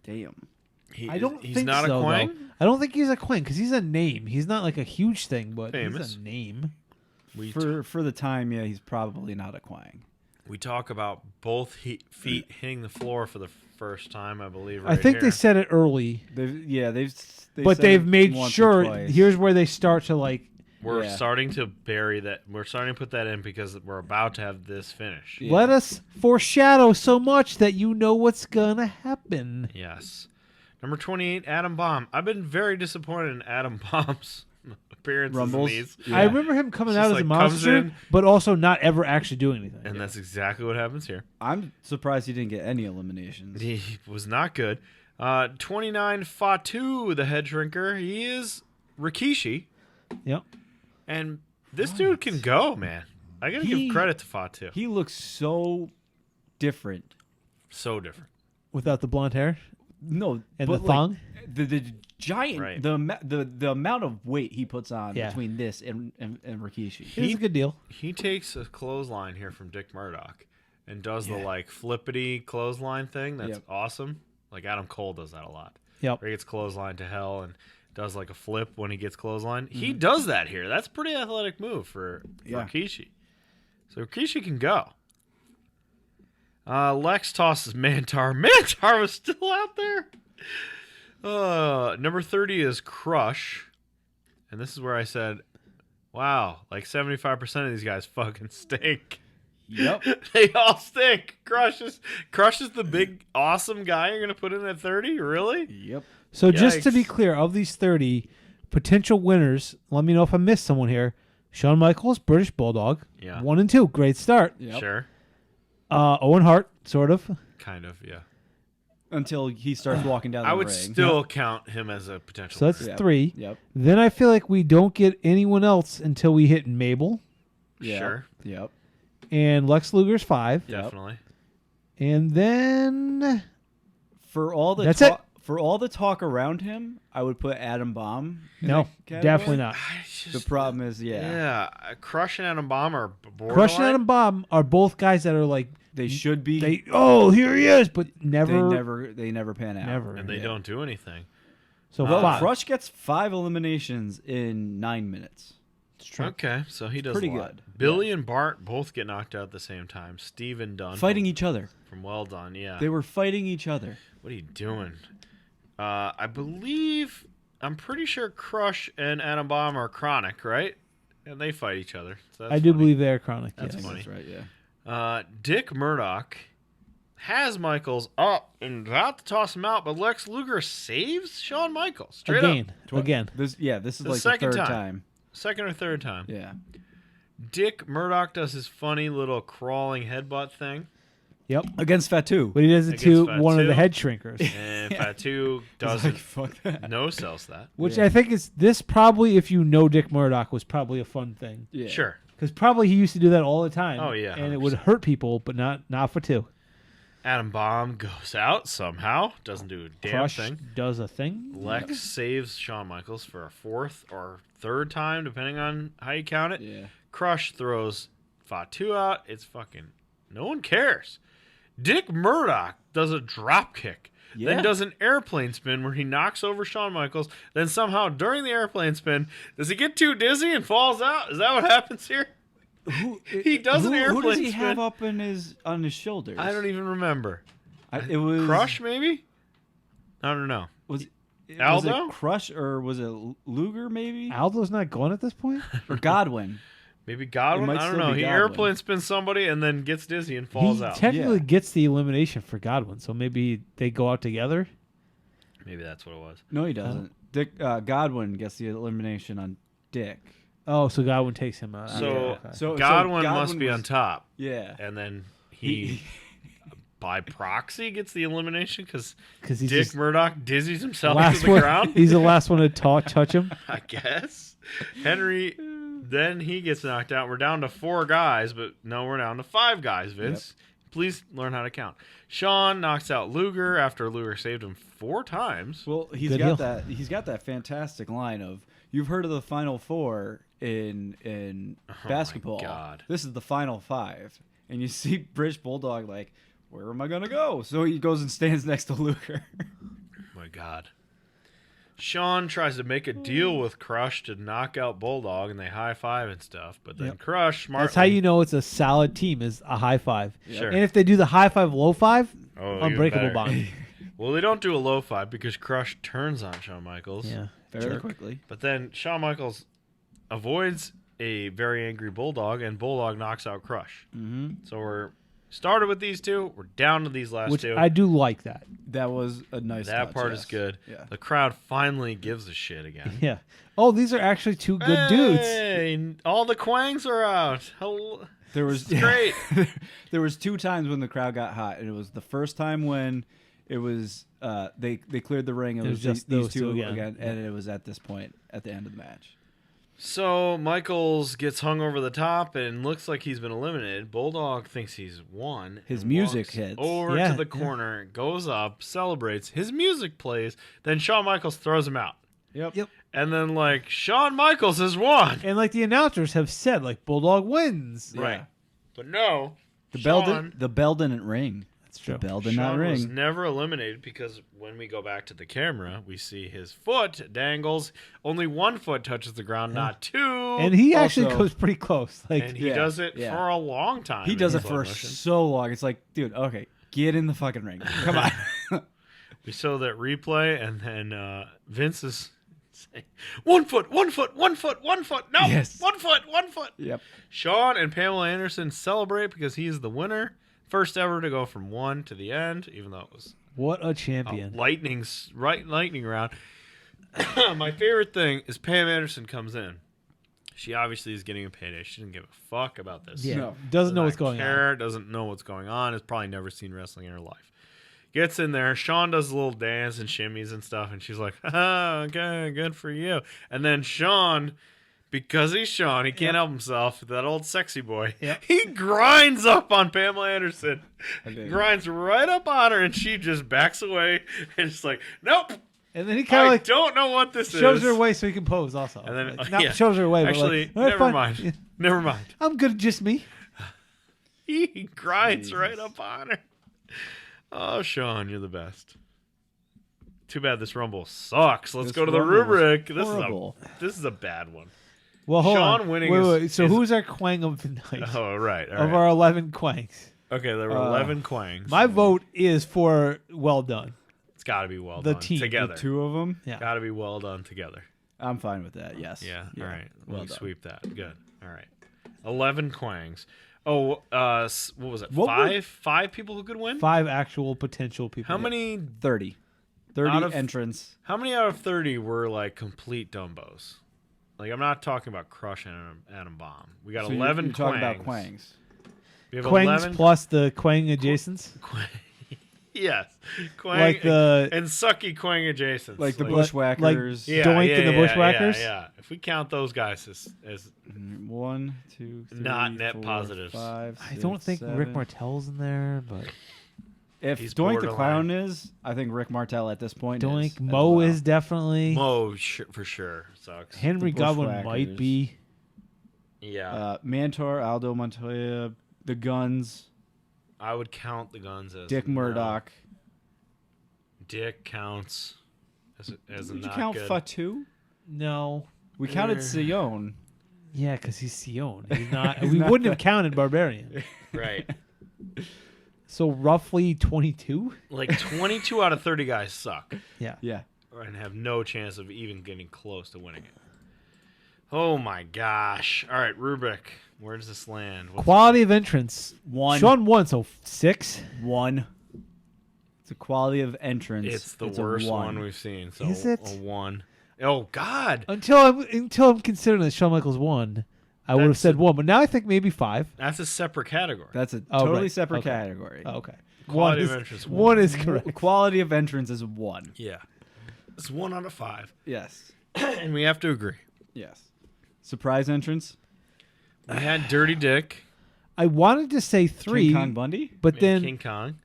E: Damn.
C: He's
D: think
C: not
D: so,
C: a Quang?
D: though. I don't think he's a Quang because he's a name. He's not like a huge thing, but
C: Famous.
D: he's a name.
E: For the time, yeah, he's probably not a Quang.
C: We talk about both feet hitting the floor for the first time, I believe.
D: I think
C: here.
D: they said it early,
E: But
D: they've made sure. Here's where they start to like.
C: We're starting to bury that. We're starting to put that in because we're about to have this finish.
E: Yeah.
D: Let us foreshadow so much that you know what's gonna happen.
C: Yes. Number 28, Adam Bomb. I've been very disappointed in Adam Bomb's appearances
E: Rumbles.
C: in these.
E: Yeah.
D: I remember him coming out as
C: like
D: a
C: comes
D: monster,
C: in-
D: but also not ever actually doing anything.
C: And that's exactly what happens here.
E: I'm surprised he didn't get any eliminations.
C: He was not good. 29, Fatu, the head shrinker. He is Rikishi.
D: Yep.
C: And this dude can go, man. I got to give credit to Fatu.
E: He looks so different.
C: So different.
D: Without the blonde hair
E: No,
D: and
E: but
D: the thong.
E: The giant,
C: Right.
E: the amount of weight he puts on
D: Yeah.
E: between this and Rikishi.
D: It's a good deal.
C: He takes a clothesline here from Dick Murdoch and does the like flippity clothesline thing. That's awesome. Like Adam Cole does that a lot.
D: Yep.
C: Where he gets clothesline to hell and does like a flip when he gets clothesline. He does that here. That's a pretty athletic move for Rikishi. So Rikishi can go. Lex tosses Mantar. Mantar was still out there. Number 30 is Crush. And this is where I said, wow, like 75% of these guys fucking stink.
E: Yep.
C: They all stink. Crush is the big, awesome guy you're going to put in at 30? Really?
E: Yep.
D: So just to be
C: Yikes.
D: clear, of these 30 potential winners, let me know if I missed someone here. Shawn Michaels, British Bulldog.
C: Yeah.
D: 1 and 2, great start.
E: Yep.
C: Sure.
D: Owen Hart, sort of.
C: Kind of, yeah.
E: Until he starts walking down the
C: I would
E: ring.
C: still count him as a potential
D: So that's
C: winner.
D: 3.
E: Yep.
D: Then I feel like we don't get anyone else until we hit Mabel.
E: Yep.
C: Sure.
E: Yep.
D: And Lex Luger's 5.
C: Definitely.
D: And then
E: For all the
D: That's
E: talk, for all the talk around him, I would put Adam Bomb. In
D: no,
E: that category.
D: definitely not.
E: The problem is,
C: Crush and Adam Bomb are borderline.
D: Crush and Adam Bomb are both guys that are like
E: they should be.
D: here he is, but never
E: They never pan out.
D: never.
C: And they don't do anything.
D: So
E: Well,
D: 5.
E: Crush gets 5 eliminations in 9 minutes.
D: It's true.
C: Okay, so he does
E: Pretty
C: a lot.
E: good.
C: Billy and Bart both get knocked out at the same time. Steve and Dunn
E: Fighting each other.
C: from Well Done, yeah.
E: They were fighting each other.
C: What are you doing? I'm pretty sure Crush and Adam Bomb are chronic, right? And they fight each other. So that's
D: I do
C: funny.
D: believe they're chronic.
C: That's
D: yes.
C: funny.
E: That's right, yeah.
C: Dick Murdoch has Michaels up and about to toss him out, but Lex Luger saves Shawn Michaels. Straight up.
D: Again.
E: This is
C: The
E: like the
C: second
E: third
C: time.
E: time.
C: Second or third time.
E: Yeah.
C: Dick Murdoch does his funny little crawling headbutt thing.
D: Yep.
E: Against Fatu.
D: But he does it
C: Against
D: to
C: Fatu.
D: one of the head shrinkers.
C: And Fatu
E: It's
C: doesn't
E: like, fuck that.
C: no sells that.
D: Which
E: Yeah.
D: I think is this probably, if you know Dick Murdoch, was probably a fun thing.
E: Yeah.
C: Sure.
D: Because probably he used to do that all the time.
C: Oh, yeah,
D: And it would
C: 100%.
D: hurt people, but not for 2.
C: Adam Bomb goes out somehow. Doesn't do a damn
D: Crush
C: thing.
D: does a thing.
C: Lex saves Shawn Michaels for a 4th or 3rd time, depending on how you count it.
E: Yeah.
C: Crush throws Fatu out. It's fucking... No one cares. Dick Murdoch does a drop kick.
E: Yeah.
C: Then does an airplane spin where he knocks over Shawn Michaels. Then somehow during the airplane spin, does he get too dizzy and falls out? Is that what happens here? He does an airplane
E: Who does he
C: spin.
E: have up on his shoulders?
C: I don't even remember.
E: It was
C: Crush, maybe? I don't know.
E: Was
C: Aldo?
E: it Crush or was it Luger? Maybe
D: Aldo's not going at this point?
E: or Godwin.
C: Maybe Godwin?
E: might
C: I don't
E: still
C: know.
E: be
C: He
E: Godwin.
C: airplane spins somebody and then gets dizzy and falls
D: he
C: out.
D: technically
E: Yeah.
D: gets the elimination for Godwin, so maybe they go out together.
C: Maybe that's what it was.
E: No, he doesn't. Dick Godwin gets the elimination on Dick.
D: Oh, so Godwin takes him out.
C: So,
D: Okay.
E: So
C: Godwin
E: Godwin
C: must be
E: was-
C: on top.
E: Yeah.
C: And then he, by proxy, gets the elimination because
D: Because he's
C: Dick
D: just
C: Murdoch dizzies himself to
D: last
C: the
D: one.
C: ground.
D: He's the last one to touch him.
C: I guess. Henry, then he gets knocked out. We're down to 4 guys, but no, we're down to 5 guys, Vince. Please learn how to count. Sean knocks out Luger after Luger saved him 4 times.
E: Well, he's
D: Good
E: got
D: deal.
E: that. He's got that fantastic line of "You've heard of the Final Four in basketball.
C: God.
E: This is the Final 5." And you see British Bulldog like, "Where am I gonna go?" So he goes and stands next to Luger.
C: My God. Sean tries to make a deal with Crush to knock out Bulldog, and they high five and stuff. But then Crush, smartly,
D: That's how you know it's a solid team, is a high five.
C: Sure.
D: And if they do the high five, low five,
C: even
D: unbreakable
C: better.
D: bond.
C: Well, they don't do a low five because Crush turns on Shawn Michaels.
D: Yeah.
E: Very quickly.
C: But then Shawn Michaels avoids a very angry Bulldog, and Bulldog knocks out Crush.
E: Mm-hmm.
C: So we're started with these two. We're down to these last
D: Which
C: two.
D: I do like that.
E: That was a nice
C: That
E: touch,
C: part
E: yes.
C: is good.
E: Yeah.
C: The crowd finally gives a shit again.
D: Yeah. Oh, these are actually two good dudes.
C: Hey, all the Quangs are out. Hello.
E: There was
C: It's great.
E: There was 2 times when the crowd got hot, and it was the first time when it was they cleared the ring. It was just these two again, and it was at this point at the end of the match.
C: So Michaels gets hung over the top and looks like he's been eliminated. Bulldog thinks he's won.
E: His
C: and
E: music
C: walks
E: hits.
C: over to the corner, goes up, celebrates. His music plays. Then Shawn Michaels throws him out.
E: Yep.
C: And then Shawn Michaels has won.
D: And like the announcers have said, like Bulldog wins.
E: Yeah.
C: Right. But no.
E: The
C: Shawn,
E: bell didn't ring.
D: That's true.
E: The bell did not
C: Shawn was
E: ring.
C: never eliminated because when we go back to the camera, we see his foot dangles. Only one foot touches the ground, not two.
D: And he actually
E: Also-
D: goes pretty close. Like
C: And he does it for a long time.
E: He
C: in
E: does it
C: slow
E: for
C: motion.
E: so long. It's like, dude, okay, get in the fucking ring. Come on.
C: We saw that replay, and then Vince is saying, 1 foot, 1 foot, 1 foot, 1 foot. No,
E: Yes.
C: 1 foot, 1 foot.
E: Yep.
C: Sean and Pamela Anderson celebrate because he's the winner. First ever to go from 1 to the end, even though it was
D: what a
C: a
D: champion.
C: lightning round. My favorite thing is Pam Anderson comes in. She obviously is getting a payday. She doesn't give a fuck about this.
D: Yeah.
E: No.
D: Doesn't know what's going on.
C: Doesn't know what's going on. Has probably never seen wrestling in her life. Gets in there. Sean does a little dance and shimmies and stuff, and she's like, "Ah, okay, good for you." And then Sean, because he's Sean, he can't help himself. That old sexy boy.
D: Yep.
C: He grinds up on Pamela Anderson.
E: I did.
C: Grinds right up on her, and she just backs away and just like, "Nope,
D: And then he kind
C: I
D: of like
C: don't know what this
D: shows
C: is."
D: her away so he can pose also.
C: And then
D: Like, not shows her away,
C: Actually,
D: but like,
C: never
D: fine.
C: mind.
D: Yeah.
C: Never mind.
D: I'm good, just me.
C: He grinds
E: Jesus.
C: right up on her. Oh, Sean, you're the best. Too bad this Rumble sucks. Let's
E: This
C: go to the
E: Rumble was
C: rubric.
E: horrible.
C: This is a bad one.
D: Well, hold
C: Sean
D: on.
C: winning
D: Wait.
C: is-
D: So
C: is-
D: who's our Quang of the night?
C: Oh, right. All
D: of
C: right.
D: our 11 Quangs.
C: Okay, there were 11 Quangs.
D: My vote is for well done.
C: It's got to be well
D: The
C: done
D: team, the
C: together.
E: The 2 of them.
D: Yeah.
C: Got to be well done together.
E: I'm fine with that. Yes.
C: Yeah. All right.
E: Well
C: Let me
E: done.
C: sweep that. Good. All right. 11 Quangs. Oh, what was it?
D: What were-
C: Five people who could win?
D: 5 actual potential people.
C: How many
E: 30. 30
C: Out of-
E: entrants.
C: How many out of 30 were like complete dumbos? Like, I'm not talking about Crush and Adam Bomb. We got
E: So
C: 11
E: you're talking about
C: Quangs.
E: Quangs.
C: We have
D: Quangs
C: 11
D: plus the Quang adjacents?
C: Yes. Quang
D: Like the-
C: and sucky Quang adjacents.
E: Like the
D: Like-
E: Bushwhackers.
D: Doink and the Bushwhackers?
C: Yeah. If we count those guys as
E: 1, 2, 3,
C: Not net
E: 4,
C: positives.
E: 5,
D: I don't
E: 6,
D: think Rick
E: 7.
D: Martel's in there, but
E: If
C: He's
E: Doink the
C: borderline.
E: Clown is, I think Rick Martel at this point is.
D: Doink.
E: as
D: Mo
E: well.
D: is definitely.
C: Mo for sure sucks.
D: Henry
E: the
D: Godwin might
E: Bushwhackers.
D: be.
C: Yeah.
E: Mantor, Aldo Montoya, The Guns,
C: I would count the Guns as
E: Dick
C: no.
E: Murdoch.
C: Dick counts as a
E: Did you
C: not
E: count
C: good.
E: Fatu?
D: No.
E: We counted Sion.
D: Yeah, because he's Sion. He's not.
E: He's
D: we
E: not
D: wouldn't
E: the-
D: have counted Barbarian.
C: Right.
D: So roughly 22.
C: Like 22 out of 30 guys suck
D: Yeah.
E: Yeah.
C: and have no chance of even getting close to winning it. Oh my gosh. All right, Rubik, where does this land?
D: Quality of entrance.
E: 1.
D: Sean won, so 6.
E: 1. It's a quality of entrance.
C: It's the
E: a
C: worst
E: 1.
C: one we've seen. So
D: Is it?
C: a 1. Oh God.
D: Until I'm considering that Shawn Michaels won, I would have
C: That's
D: said 1, but now I think maybe 5.
C: That's a separate category.
E: That's a
D: Oh,
E: totally
D: right.
E: separate
D: Okay.
E: category.
D: Oh, okay.
C: Quality
D: one
C: of
D: is,
C: entrance,
D: one is correct.
E: Quality of entrance is 1.
C: Yeah. It's 1 out of 5.
E: Yes.
C: And we have to agree.
E: Yes. Surprise entrance.
C: We had Dirty Dick.
D: I wanted to say 3,
E: King Kong Bundy.
D: but
C: We had
D: then
C: King Kong.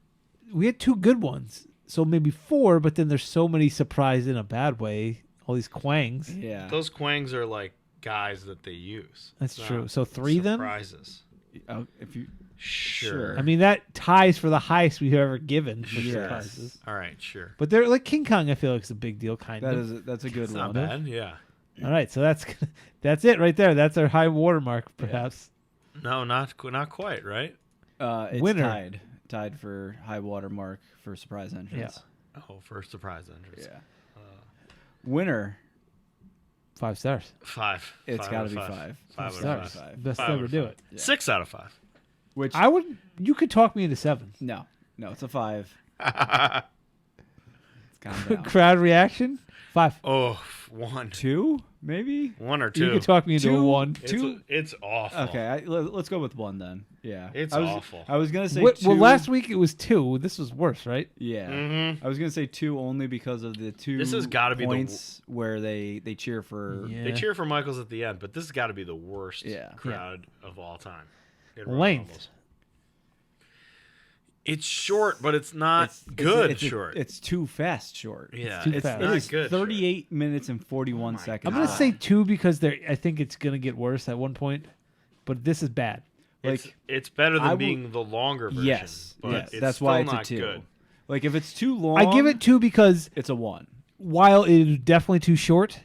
D: we had 2 good ones. So maybe 4, but then there's so many surprise in a bad way. All these Quangs.
E: Yeah.
C: Those Quangs are like guys that they use.
D: That's
C: It's
D: true.
C: not
D: So 3 then?
C: surprises.
E: Oh, if you
C: Sure.
D: I mean, that ties for the highest we've ever given for surprises.
C: All right, sure.
D: But they're like King Kong. I feel like it's a big deal, kind of.
E: That's a good one.
C: Not bad. Yeah.
D: All right, so that's it right there. That's our high watermark, perhaps.
C: No, not quite. Right.
E: It's
D: Winner.
E: tied for high water mark for surprise entrance.
D: Yeah.
C: Oh, for surprise entrance.
E: Yeah. Winner.
D: 5 stars.
C: 5.
E: It's got to be 5.
C: 5
D: stars.
C: stars.
D: Best
C: Five out
D: ever
C: of
D: do
C: five.
D: it.
E: Yeah.
C: 6 out of 5.
E: Which
D: You could talk me into 7.
E: no, it's a 5. It's calm down.
D: Crowd reaction. 5.
C: Oh, 1.
E: 2 maybe.
C: 1 or 2.
D: You could talk me into a 1.
C: It's awful.
E: Okay, let's go with 1 then. Yeah,
C: It's awful.
E: I was gonna say 2.
D: Well, last week it was 2. This was worse, right?
E: Yeah,
C: Mm-hmm.
E: I was gonna say 2 only because of the 2.
C: This has gotta be the
E: points where they cheer for.
D: Yeah.
C: They cheer for Michaels at the end, but this has got to be the worst
E: Yeah.
C: crowd of all time. in Royal
D: Length.
C: Rumbles. It's short, but it's not good short.
E: It's too fast short.
C: Yeah,
D: too
C: it's
D: fast.
C: not
E: It is
C: good.
E: 38 minutes and 41
C: my
E: seconds.
D: I'm gonna
C: God.
D: say 2 because I think it's gonna get worse at one point, but this is bad.
C: It's better
E: I
C: than
E: would-
C: being the longer version.
E: Yes,
C: but
E: yes.
C: it's
E: That's
C: still
E: why it's
C: not
E: a 2.
C: good.
E: Like if it's too long,
D: I give it 2 because
E: It's a 1.
D: while it is definitely too short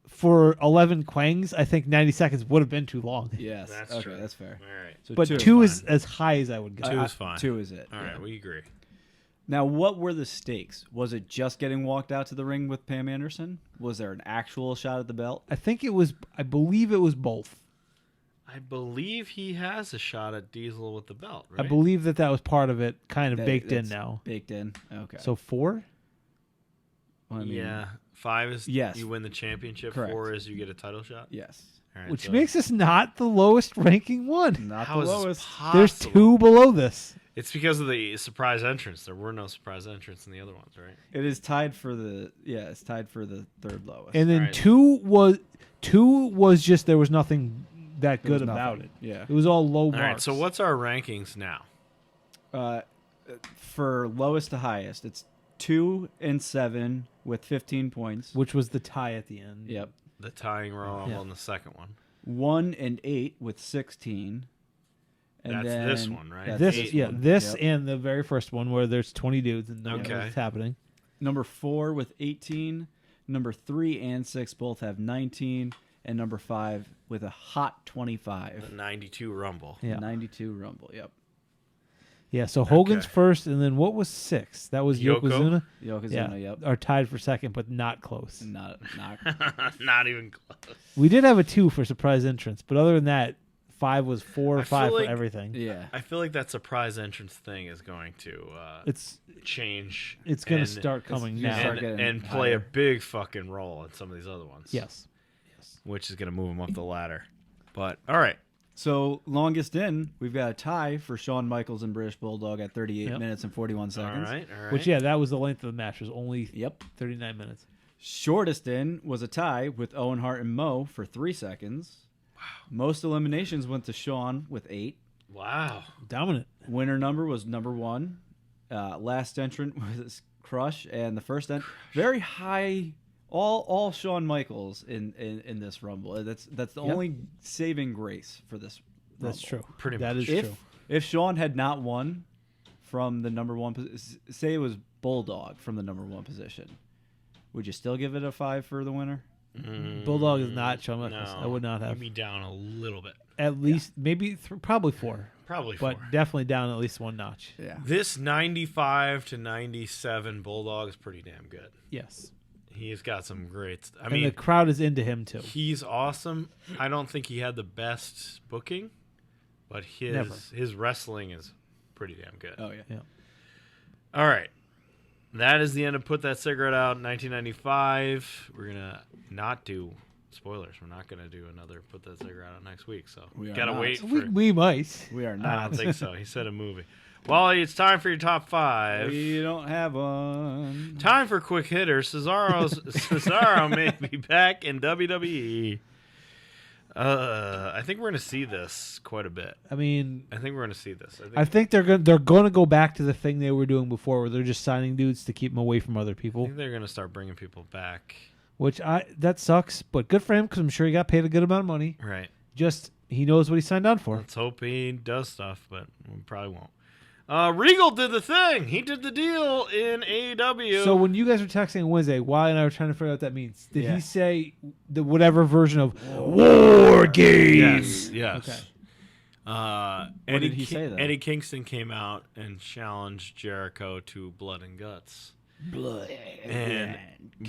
D: for 11 Quangs, I think 90 seconds would have been too long.
E: Yes,
C: That's
E: okay,
C: true.
E: that's fair.
C: All right.
E: So
D: But
E: 2,
D: 2
C: is
D: is as high as I would go.
C: 2 is fine.
E: 2 is it.
C: All right,
E: yeah.
C: we agree.
E: Now, what were the stakes? Was it just getting walked out to the ring with Pam Anderson? Was there an actual shot at the belt?
D: I believe it was both.
C: I believe he has a shot at Diesel with the belt, right?
D: I believe that was part of it, kind of baked in
E: That's
D: now.
E: Baked in. Okay.
D: So 4?
E: Well, I mean,
C: yeah. 5 is
E: Yes.
C: you win the championship.
E: Correct.
C: 4 is you get a title shot.
E: Yes.
C: All right,
D: Which
C: so
D: makes us not the lowest ranking one.
E: Not
C: how
E: the
C: is this
E: lowest.
C: possible?
D: There's 2 below this.
C: It's because of the surprise entrance. There were no surprise entrance in the other ones, right?
E: It is tied for the it's tied for the third lowest.
D: And then
C: Alright.
D: 2 was just there was nothing that
E: There was
D: good about
E: nothing.
D: it.
E: Yeah.
D: It was all low
C: All
D: marks.
C: right. So what's our rankings now?
E: For lowest to highest, it's 2 and 7 with 15 points.
D: Which was the tie at the end.
E: Yep.
C: The tying Royal Rumble
D: Yeah.
C: and the second one.
E: 1 and 8 with 16. And
C: That's
E: then
C: this one, right?
E: that's
D: This
E: one.
D: this
E: Yep.
D: and the very first one where there's 20 dudes and nothing's
C: Okay.
D: happening.
E: Number 4 with 18. Number 3 and 6 both have 19. And number 5 with a hot
C: The
E: 25.
C: 92 Rumble.
D: Yeah.
E: 92 Rumble. Yep.
D: Yeah, so Hogan's
C: Okay.
D: first, and then what was 6? That was
C: Yoko?
D: Yokozuna.
E: Yokozuna, yep.
D: Are tied for second, but not close.
E: Not
C: Not even close.
D: We did have a 2 for surprise entrance, but other than that, 5 was 4 or
C: I feel
D: 5
C: like-
D: for everything.
E: yeah.
C: I feel like that surprise entrance thing is going to
D: It's
C: change.
D: it's going to
C: and-
D: start coming
E: gonna
D: now.
E: start
C: and,
E: getting
C: and play a
E: higher.
C: big fucking role in some of these other ones.
D: Yes.
C: Which is going to move them up the ladder. But all right.
E: So longest in, we've got a tie for Shawn Michaels and British Bulldog at 38
D: Yep.
E: minutes and 41
C: All
E: seconds.
C: right. All right.
D: Which that was the length of the match. It was only
E: Yep.
D: 39 minutes.
E: Shortest in was a tie with Owen Hart and Mo for 3 seconds. Wow. Most eliminations went to Shawn with 8.
C: Wow.
D: Dominant.
E: Winner number was number 1. Last entrant was Crush, and the first very high. All Shawn Michaels in this Rumble. That's the
D: Yep.
E: only saving grace for this.
D: That's
E: Rumble.
D: true.
C: Pretty
D: That
C: much.
D: is true.
E: If Shawn had not won from the number 1 position, say it was Bulldog from the number 1 position, would you still give it a 5 for the winner?
D: Bulldog is not Shawn Michaels.
C: No.
D: I would not have.
C: You'd be down a little bit.
D: At least, maybe, probably 4.
C: Probably
D: But
C: 4.
D: definitely down at least 1 notch.
E: Yeah.
C: This 95 to 97 Bulldog is pretty damn good.
D: Yes.
C: He's got some great. I
D: And
C: mean,
D: the crowd is into him, too.
C: he's awesome. I don't think he had the best booking, but
D: Never.
C: his wrestling is pretty damn good.
E: Oh yeah.
D: Yeah.
C: All right. That is the end of Put That Cigarette Out in 1995. We're going to not do spoilers. We're not going to do another Put That Cigarette Out next week. So
E: We are
C: got to
E: not.
C: wait for
D: We might.
E: We are
C: I
E: not.
C: don't think so. He said a movie. Well, it's time for your top 5.
E: We don't have one.
C: Time for quick hitter. Cesaro may be back in WWE. I think we're going to see this quite a bit.
D: I mean,
C: I think we're going to see this.
D: I think they're going to go back to the thing they were doing before, where they're just signing dudes to keep them away from other
C: I
D: people.
C: think they're going to start bringing people back.
D: Which that sucks, but good for him because I'm sure he got paid a good amount of money.
C: Right.
D: Just he knows what he signed on for.
C: Let's hope he does stuff, but we probably won't. Regal did the thing. He did the deal in AEW.
D: So when you guys were texting on Wednesday, Wally and I were trying to figure out what that means. Did he say the whatever version of War Games?
C: Yes.
D: Okay.
E: What did he say, though?
C: Eddie Kingston came out and challenged Jericho to blood and guts. And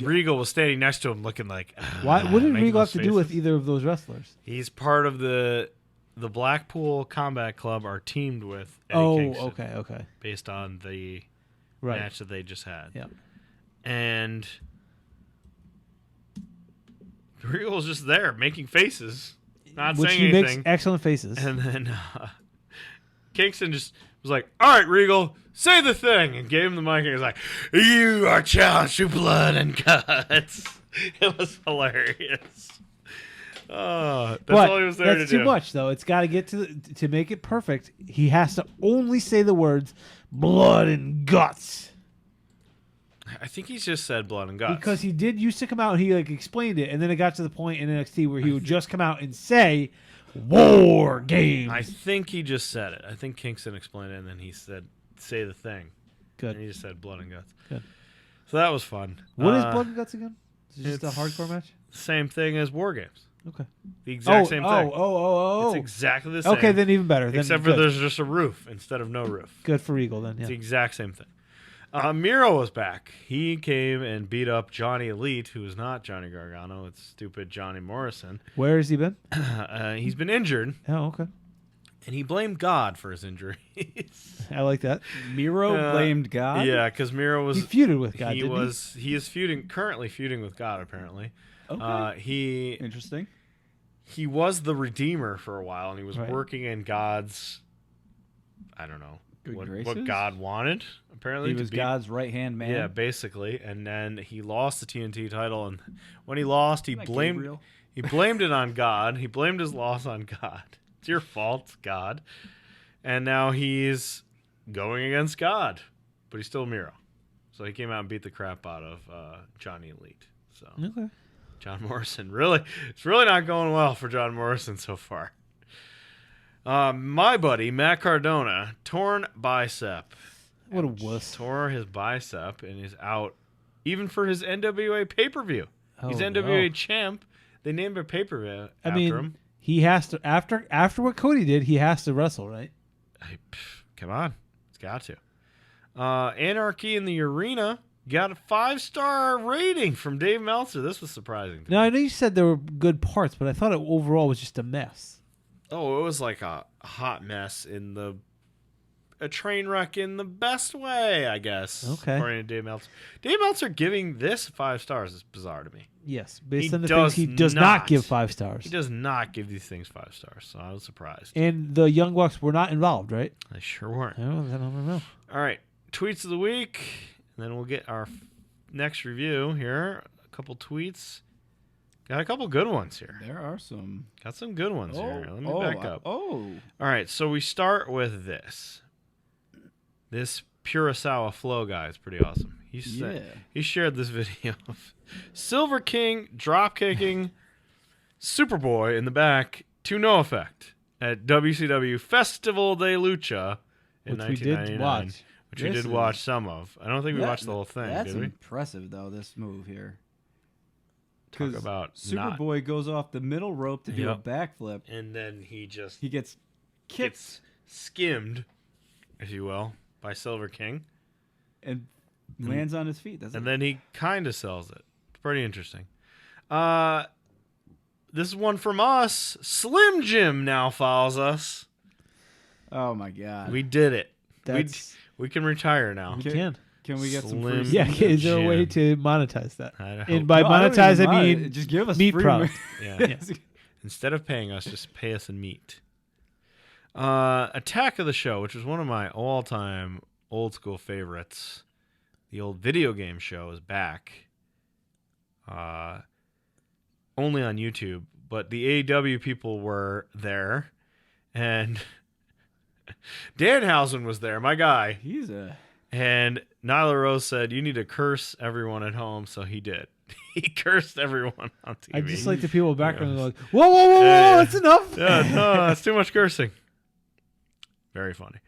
C: Regal was standing next to him looking like...
D: Why? What did
C: making
D: Regal have
C: those
D: to do
C: faces.
D: with either of those wrestlers?
C: He's part of the Blackpool Combat Club are teamed with Eddie Kingston.
D: Okay.
C: Based on the
D: Right.
C: match that they just had.
D: Yeah.
C: And Regal's just there making faces, not
D: Which
C: saying
D: he
C: anything.
D: makes excellent faces.
C: And then Kingston just was like, "All right, Regal, say the thing," and gave him the mic. And he was like, "You are challenged to blood and guts." It was hilarious. Oh, that's all he was there to do.
D: That's too much, though. It's got to get to make it perfect. He has to only say the words "blood and guts."
C: I think he's just said blood and guts
D: Because he did used to come out and he explained it, and then it got to the point in NXT where he would just come out and say War Games.
C: I think he just said it. I think Kingston explained it, and then he said, "Say the thing."
D: Good.
C: And he just said blood and guts.
D: Good.
C: So that was fun.
D: What is blood and guts again? Is it just a
C: it's
D: hardcore match?
C: Same thing as War Games.
D: Okay.
C: The exact same thing.
D: Oh.
C: It's exactly the same.
D: Okay, then even better. Then
C: Except for
D: good.
C: there's just a roof instead of no roof.
D: Good for Regal then.
C: It's
D: Yeah.
C: the exact same thing. Miro was back. He came and beat up Johnny Elite, who is not Johnny Gargano. It's stupid Johnny Morrison.
D: Where has he been?
C: He's been injured,
D: Oh, okay.
C: and he blamed God for his injuries.
D: I like that.
E: Miro blamed God.
C: Yeah, because Miro was
D: He feuded with God.
C: he
D: didn't
C: was he is currently feuding with God apparently.
E: Okay. Interesting.
C: He was the Redeemer for a while, and he was
D: Right.
C: working in God's, I don't know,
E: Good
C: what
E: graces?
C: God wanted, apparently.
E: He
C: to
E: was
C: be-
E: God's right-hand man.
C: Yeah, basically. And then he lost the TNT title, and when he lost, he
E: Isn't that
C: blamed
E: Gabriel?
C: he blamed it on God. He blamed his loss on God. It's your fault, God. And now he's going against God, but he's still Miro. So he came out and beat the crap out of Johnny Elite. So
D: he? Okay.
C: John Morrison, it's really not going well for John Morrison so far. My buddy Matt Cardona, torn bicep.
D: What a wuss.
C: Tore his bicep and is out even for his NWA pay-per-view. He's
D: Oh,
C: NWA
D: no.
C: champ. They named a pay-per-view after
D: I mean,
C: him.
D: he has to after what Cody did. He has to wrestle, right?
C: Come on. It's got to. Anarchy in the Arena got a 5-star rating from Dave Meltzer. This was surprising to
D: Now
C: me.
D: I know you said there were good parts, but I thought it overall was just a mess.
C: Oh, it was like a hot mess a train wreck in the best way, I guess.
D: Okay.
C: According to Dave Meltzer. Dave Meltzer giving this 5 stars is bizarre to me.
D: Yes, based
C: He
D: on the things he does not
C: not.
D: give 5 stars.
C: He does not give these things 5 stars, so I was surprised.
D: And the Young Bucks were not involved, right?
C: They sure weren't.
D: Oh, then I don't know.
C: All right, tweets of the week, and then we'll get our next review here. A couple tweets. Got a couple good ones here.
E: There are some.
C: Got some good ones here. Let me back up.
E: Oh.
C: All right, so we start with this. This Kurosawa Flow guy is pretty awesome. He shared this video of Silver King drop kicking Superboy in the back to no effect at WCW Festival de Lucha in
D: Which we
C: 1999.
D: did watch.
C: Which we
E: This
C: did
E: is-
C: watch some of. I don't think we watched the whole thing,
E: That's
C: did we?
E: impressive, though, this move here.
C: Talk about not.
E: Superboy goes off the middle rope to do a
C: Yep.
E: backflip.
C: And then he just
E: He gets kicked
C: gets skimmed, if you will, by Silver King.
E: and lands on his feet. That's
C: And then he kind of sells it. It's pretty interesting. This is one from us. Slim Jim now follows us.
E: Oh my god.
C: We did it.
D: That's
C: We can retire now.
D: we can.
E: Can we get some
C: Slim
E: free?
D: Yeah, is there a way
C: Jim.
D: to monetize that?
C: I hope-
D: And by
E: No, I don't
D: monetize,
E: even
D: I
E: mind.
D: mean
E: just give us
D: meat
E: free
D: product.
C: Yeah. Instead of paying us, just pay us in meat. Attack of the Show, which was one of my all-time old-school favorites. The old video game show is back. Only on YouTube, but the AEW people were there, and Danhausen was there, my guy.
E: He's a
C: And Nyla Rose said, "You need to curse everyone at home," so he did. He cursed everyone on TV.
D: I just like the people background like, whoa, that's enough.
C: Yeah, no, that's too much cursing. Very funny.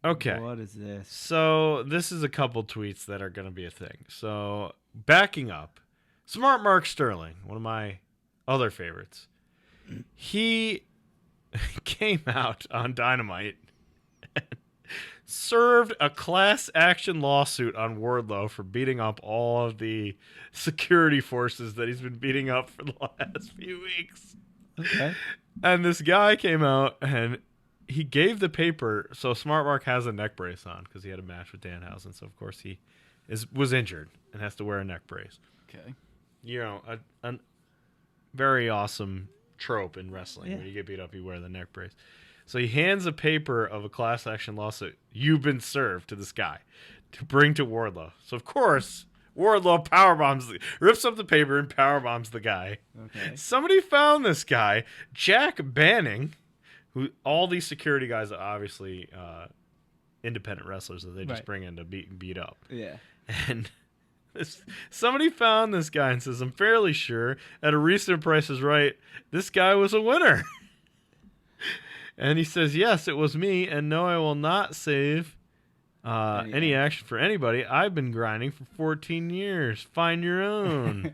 C: Okay.
E: What is this?
C: So this is a couple tweets that are going to be a thing. So backing up, Smart Mark Sterling, one of my other favorites, he came out on Dynamite and served a class action lawsuit on Wardlow for beating up all of the security forces that he's been beating up for the last few weeks.
E: Okay.
C: And this guy came out and he gave the paper. So Smart Mark has a neck brace on because he had a match with Danhausen. So of course he was injured and has to wear a neck brace.
E: Okay.
C: You know, a very awesome trope in wrestling. When you get beat up, you wear the neck brace. So he hands a paper of a class action lawsuit. You've been served to this guy to bring to Wardlow. So of course Wardlow rips up the paper and powerbombs the guy.
E: Okay.
C: Somebody found this guy, Jack Banning, who all these security guys are obviously independent wrestlers that they just bring in to beat up.
E: Yeah.
C: And somebody found this guy and says, I'm fairly sure at a recent Price is Right, this guy was a winner. And he says, yes, it was me, and no, I will not save any action for anybody. I've been grinding for 14 years. Find your own.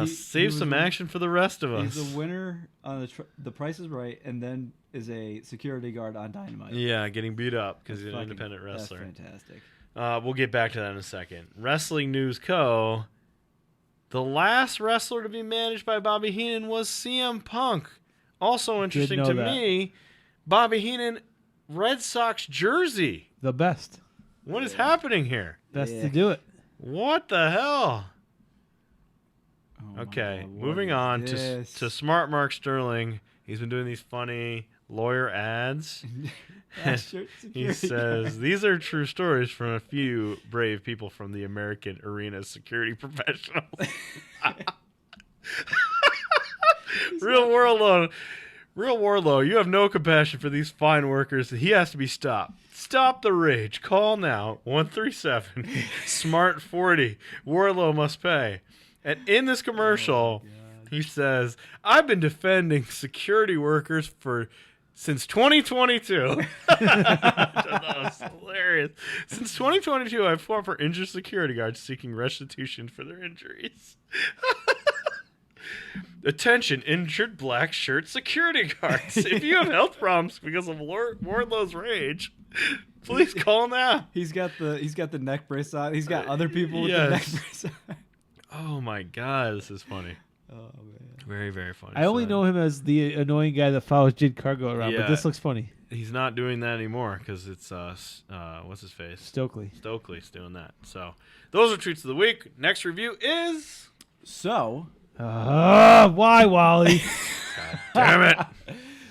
C: Save some action for the rest of us.
E: He's a winner on the Price is Right, and then is a security guard on Dynamite.
C: Yeah, getting beat up because he's an independent wrestler.
E: That's fantastic.
C: We'll get back to that in a second. Wrestling News Co. The last wrestler to be managed by Bobby Heenan was CM Punk. Also interesting to me, Bobby Heenan, Red Sox jersey.
D: The best.
C: What is happening here?
D: Best to do it.
C: What the hell?
E: Oh
C: Okay,
E: God,
C: moving on to Smart Mark Sterling. He's been doing these funny lawyer ads. He says, these are true stories from a few brave people from the American arena security professionals. Real Wardlow, you have no compassion for these fine workers. He has to be stopped. Stop the rage. Call now. 137. Smart 40. Wardlow must pay. And in this commercial, he says, I've been defending security workers since 2022. That was hilarious. Since 2022, I've fought for injured security guards seeking restitution for their injuries. Attention, injured black shirt security guards. If you have health problems because of Wardlow's rage, please call now.
E: He's got the neck brace on. He's got other people with the neck brace on.
C: Oh my God, this is funny.
E: Oh man,
C: very, very funny.
D: I only know him as the annoying guy that follows Jid Cargo around, but this looks funny.
C: He's not doing that anymore because it's what's his face? Stokely's doing that. So those are treats of the week. Next review is
D: why, Wally?
C: God damn it!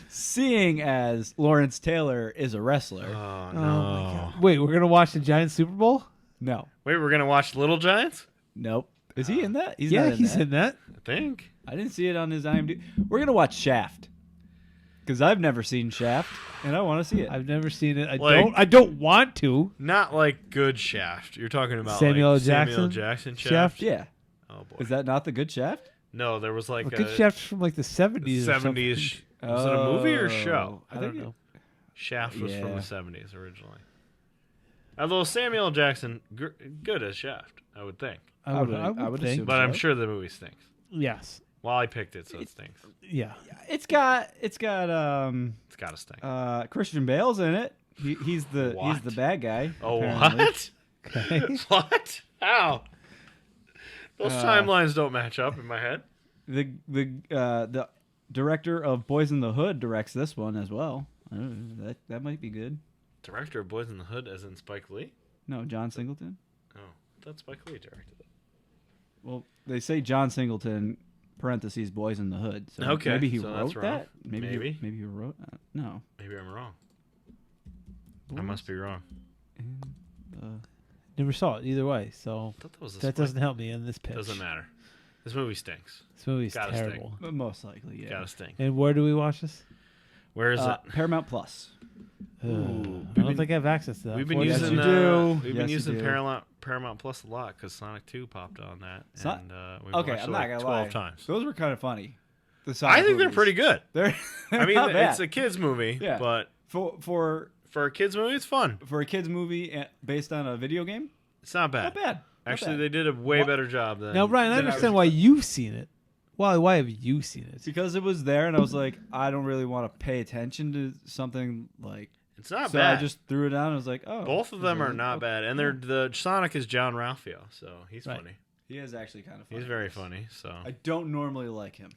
E: Seeing as Lawrence Taylor is a wrestler.
C: Oh no!
D: Oh my God. Wait, we're gonna watch the Giants Super Bowl?
E: No.
C: Wait, we're gonna watch Little Giants?
E: Nope. Is he in that? He's
D: in that.
C: I think.
E: I didn't see it on his IMDb. We're gonna watch Shaft because I've never seen Shaft and I want to see it.
D: I've never seen it. I don't want to.
C: Not like good Shaft. You're talking about
D: Samuel
C: like
D: Jackson
C: Shaft?
E: Yeah.
C: Oh boy.
E: Is that not the good Shaft?
C: No, there was like
D: a good Shaft from like the 70s.
C: 70s. Was it a movie or a show?
D: I don't know.
C: Shaft was from the 70s originally. Although Samuel Jackson, good as Shaft, I would think.
D: I would think.
C: But I'm sure the movie stinks.
D: Yes.
C: Well, I picked it, so it stinks.
D: Yeah.
E: It's got
C: It's gotta stink.
E: Christian Bale's in it. He's the bad guy.
C: Oh,
E: apparently.
C: what?
D: Okay.
C: What? How? Those timelines don't match up in my head.
E: The director of Boys in the Hood directs this one as well. That might be good.
C: Director of Boys in the Hood, as in Spike Lee?
E: No, John Singleton.
C: Oh, I thought Spike Lee directed it.
E: Well, they say John Singleton (parentheses Boys in the Hood). So
C: okay,
E: maybe he
C: so
E: wrote
C: that's wrong.
E: that. Maybe he wrote. No.
C: Maybe I'm wrong. I must be wrong.
D: Never saw it either way, so
C: I thought that was
D: that doesn't help me in this pitch.
C: Doesn't matter. This movie stinks.
D: This movie's
C: Gotta
D: terrible.
E: But most likely, yeah.
C: Gotta stink.
D: And where do we watch this?
C: Where is it?
E: Paramount Plus.
D: I don't think I have access to that.
C: We've been
E: Yes,
C: using
E: you do.
C: we've been
E: Yes, you
C: using
E: do.
C: Paramount Plus a lot because Sonic 2 popped on that,
E: So-
C: and we've
E: Okay,
C: watched
E: I'm
C: it
E: not
C: like
E: gonna
C: 12
E: lie.
C: times.
E: Those were kind of funny. The
C: I
E: Sonic
C: think they're
E: movies.
C: pretty good.
E: They're
C: I mean,
E: not bad.
C: it's a kids movie,
E: Yeah.
C: but
E: for
C: a kids movie, it's fun.
E: a kids movie based on a video game,
C: It's not bad.
E: not bad. Not
C: Actually,
E: bad.
C: they did a way
E: What?
C: better job than.
D: Now, Brian, I
E: Then I
D: understand
E: was-
D: why you've seen it. Why have you seen it?
E: Because it was there, and I was like, I don't really want to pay attention to something like.
C: It's not
E: So
C: bad.
E: I just threw it on. And I was like, oh.
C: Both of them are
E: really-
C: not
E: oh,
C: bad, and the Sonic is John Ralphio, so he's
D: Right.
C: funny.
E: He is actually kind of funny.
C: He's very funny. So
E: I don't normally like him.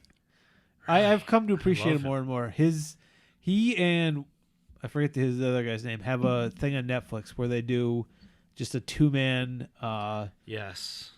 D: I've come to appreciate
C: love
D: it more and more. He and I forget his other guy's name have a thing on Netflix where they do just a 2-man
C: yes,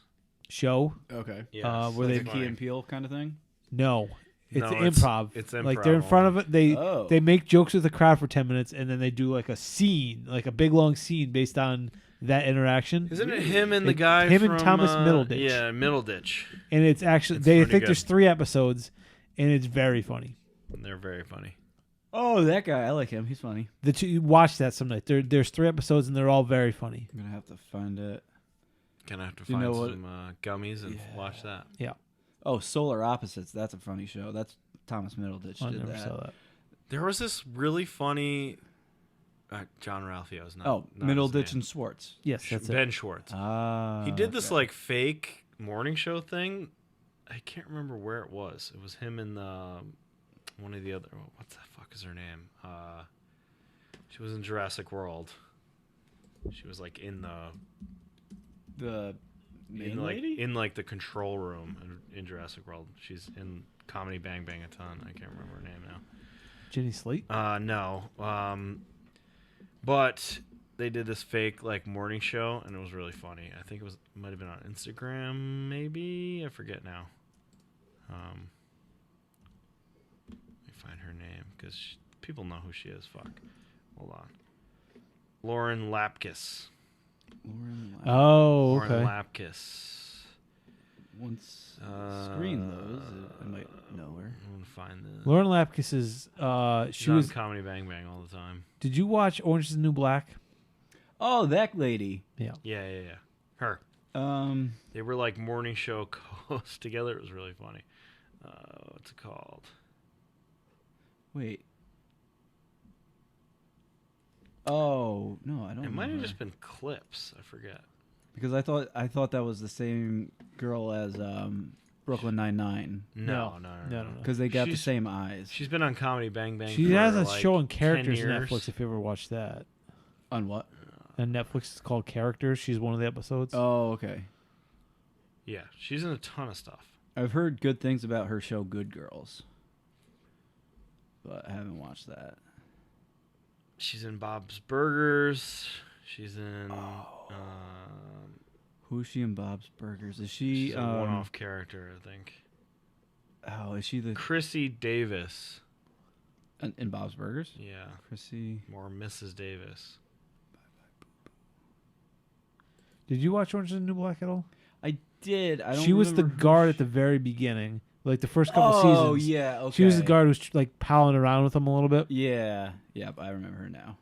D: show.
E: Okay.
C: yes,
D: where
E: Like
D: they-
E: a Key and Peele kind of thing.
D: No, it's
C: No,
D: improv.
C: it's
D: Like they're in
C: improv
D: front of it.
E: Oh.
D: They make jokes with the crowd for 10 minutes, and then they do like a scene, like a big long scene based on that interaction.
C: Isn't it him and the
D: It-
C: guy?
D: him and
C: from,
D: Thomas Middleditch.
C: Yeah, Middleditch.
D: And it's actually
C: It's
D: they
C: pretty
D: think
C: good.
D: there's 3 episodes, and it's very funny.
C: They're very funny.
E: Oh, that guy. I like him. He's funny.
D: You watch that some night. There's 3 episodes, and they're all very funny.
E: I'm gonna have to find it.
C: Gonna have to
E: You
C: find
E: know what-
C: some gummies and
E: Yeah.
C: watch that.
E: Oh, Solar Opposites. That's a funny show. That's Thomas Middleditch
D: I
E: did
D: never
E: that.
D: saw that.
C: There was this really funny. John Ralphio's not.
E: Oh,
C: not his
E: Middleditch
C: name.
E: and Schwartz.
D: Yes, that's it.
C: Ben Schwartz.
E: Ah.
C: He did this
E: okay.
C: like fake morning show thing. I can't remember where it was. It was him and one of the other. What the fuck is her name? She was in Jurassic World. She was like in
E: the main
C: in, like,
E: lady.
C: in like the control room in Jurassic World. She's in Comedy Bang Bang a ton. I can't remember her name now.
D: Jenny Slate.
C: No. But they did this fake like morning show, and it was really funny. I think it might have been on Instagram, maybe. I forget now. Let me find her name because people know who she is. Fuck. Hold on. Lauren Lapkus.
D: Oh,
C: Lauren
D: okay.
C: Lapkus.
E: Once screen loads, I might know her.
C: I'm gonna find the.
D: Lauren Lapkus is
C: She's
D: she
C: on
D: was.
C: Comedy Bang Bang all the time.
D: Did you watch Orange Is the New Black?
E: Oh, that lady.
C: Yeah. Her. They were like morning show hosts together. It was really funny. What's it called?
E: Wait. Oh no, I don't.
C: It might have
E: remember.
C: just been clips. I forget.
E: Because I thought that was the same girl as Brooklyn Nine-Nine.
C: No.
E: Because they got the
C: She's-
E: same eyes.
C: She's been on Comedy Bang Bang.
D: She
C: for
D: has a
C: like
D: show on
C: 10
D: Characters
C: years.
D: Netflix. If you ever watched that,
E: On what?
D: on Netflix, it's called Characters. She's one of the episodes.
E: Oh, okay.
C: Yeah, she's in a ton of stuff.
E: I've heard good things about her show, Good Girls, but I haven't watched that.
C: She's in Bob's Burgers. She's in.
E: Who's she in Bob's Burgers? Is she
C: She's a one-off character, I think.
E: Oh, is she the
C: Chrissy Davis.
E: in Bob's Burgers?
C: Yeah,
E: Chrissy.
C: or Mrs. Davis.
D: Did you watch Orange Is the New Black at all?
E: I did. I don't.
D: She was the
E: remember who
D: guard
E: she-
D: at the very beginning, like the first couple
E: Oh
D: seasons.
E: yeah, okay.
D: She was the guard who was like palling around with him a little bit.
E: Yeah, I remember her now.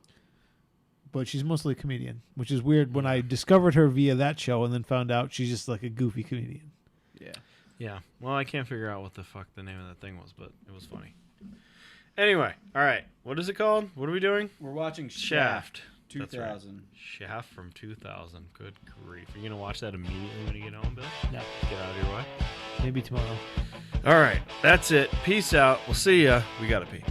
D: But she's mostly a comedian, which is weird when I discovered her via that show and then found out she's just like a goofy comedian.
E: Yeah.
C: Yeah. Well, I can't figure out what the fuck the name of that thing was, but it was funny. Anyway, all right. What is it called? What are we doing?
E: We're watching
C: Shaft. That's right.
E: 2000.
C: Shaft from 2000. Good grief. Are you going to watch that immediately when you get home, Bill?
D: No.
C: Get out of your way.
D: Maybe tomorrow.
C: All right. That's it. Peace out. We'll see ya. We got to pee.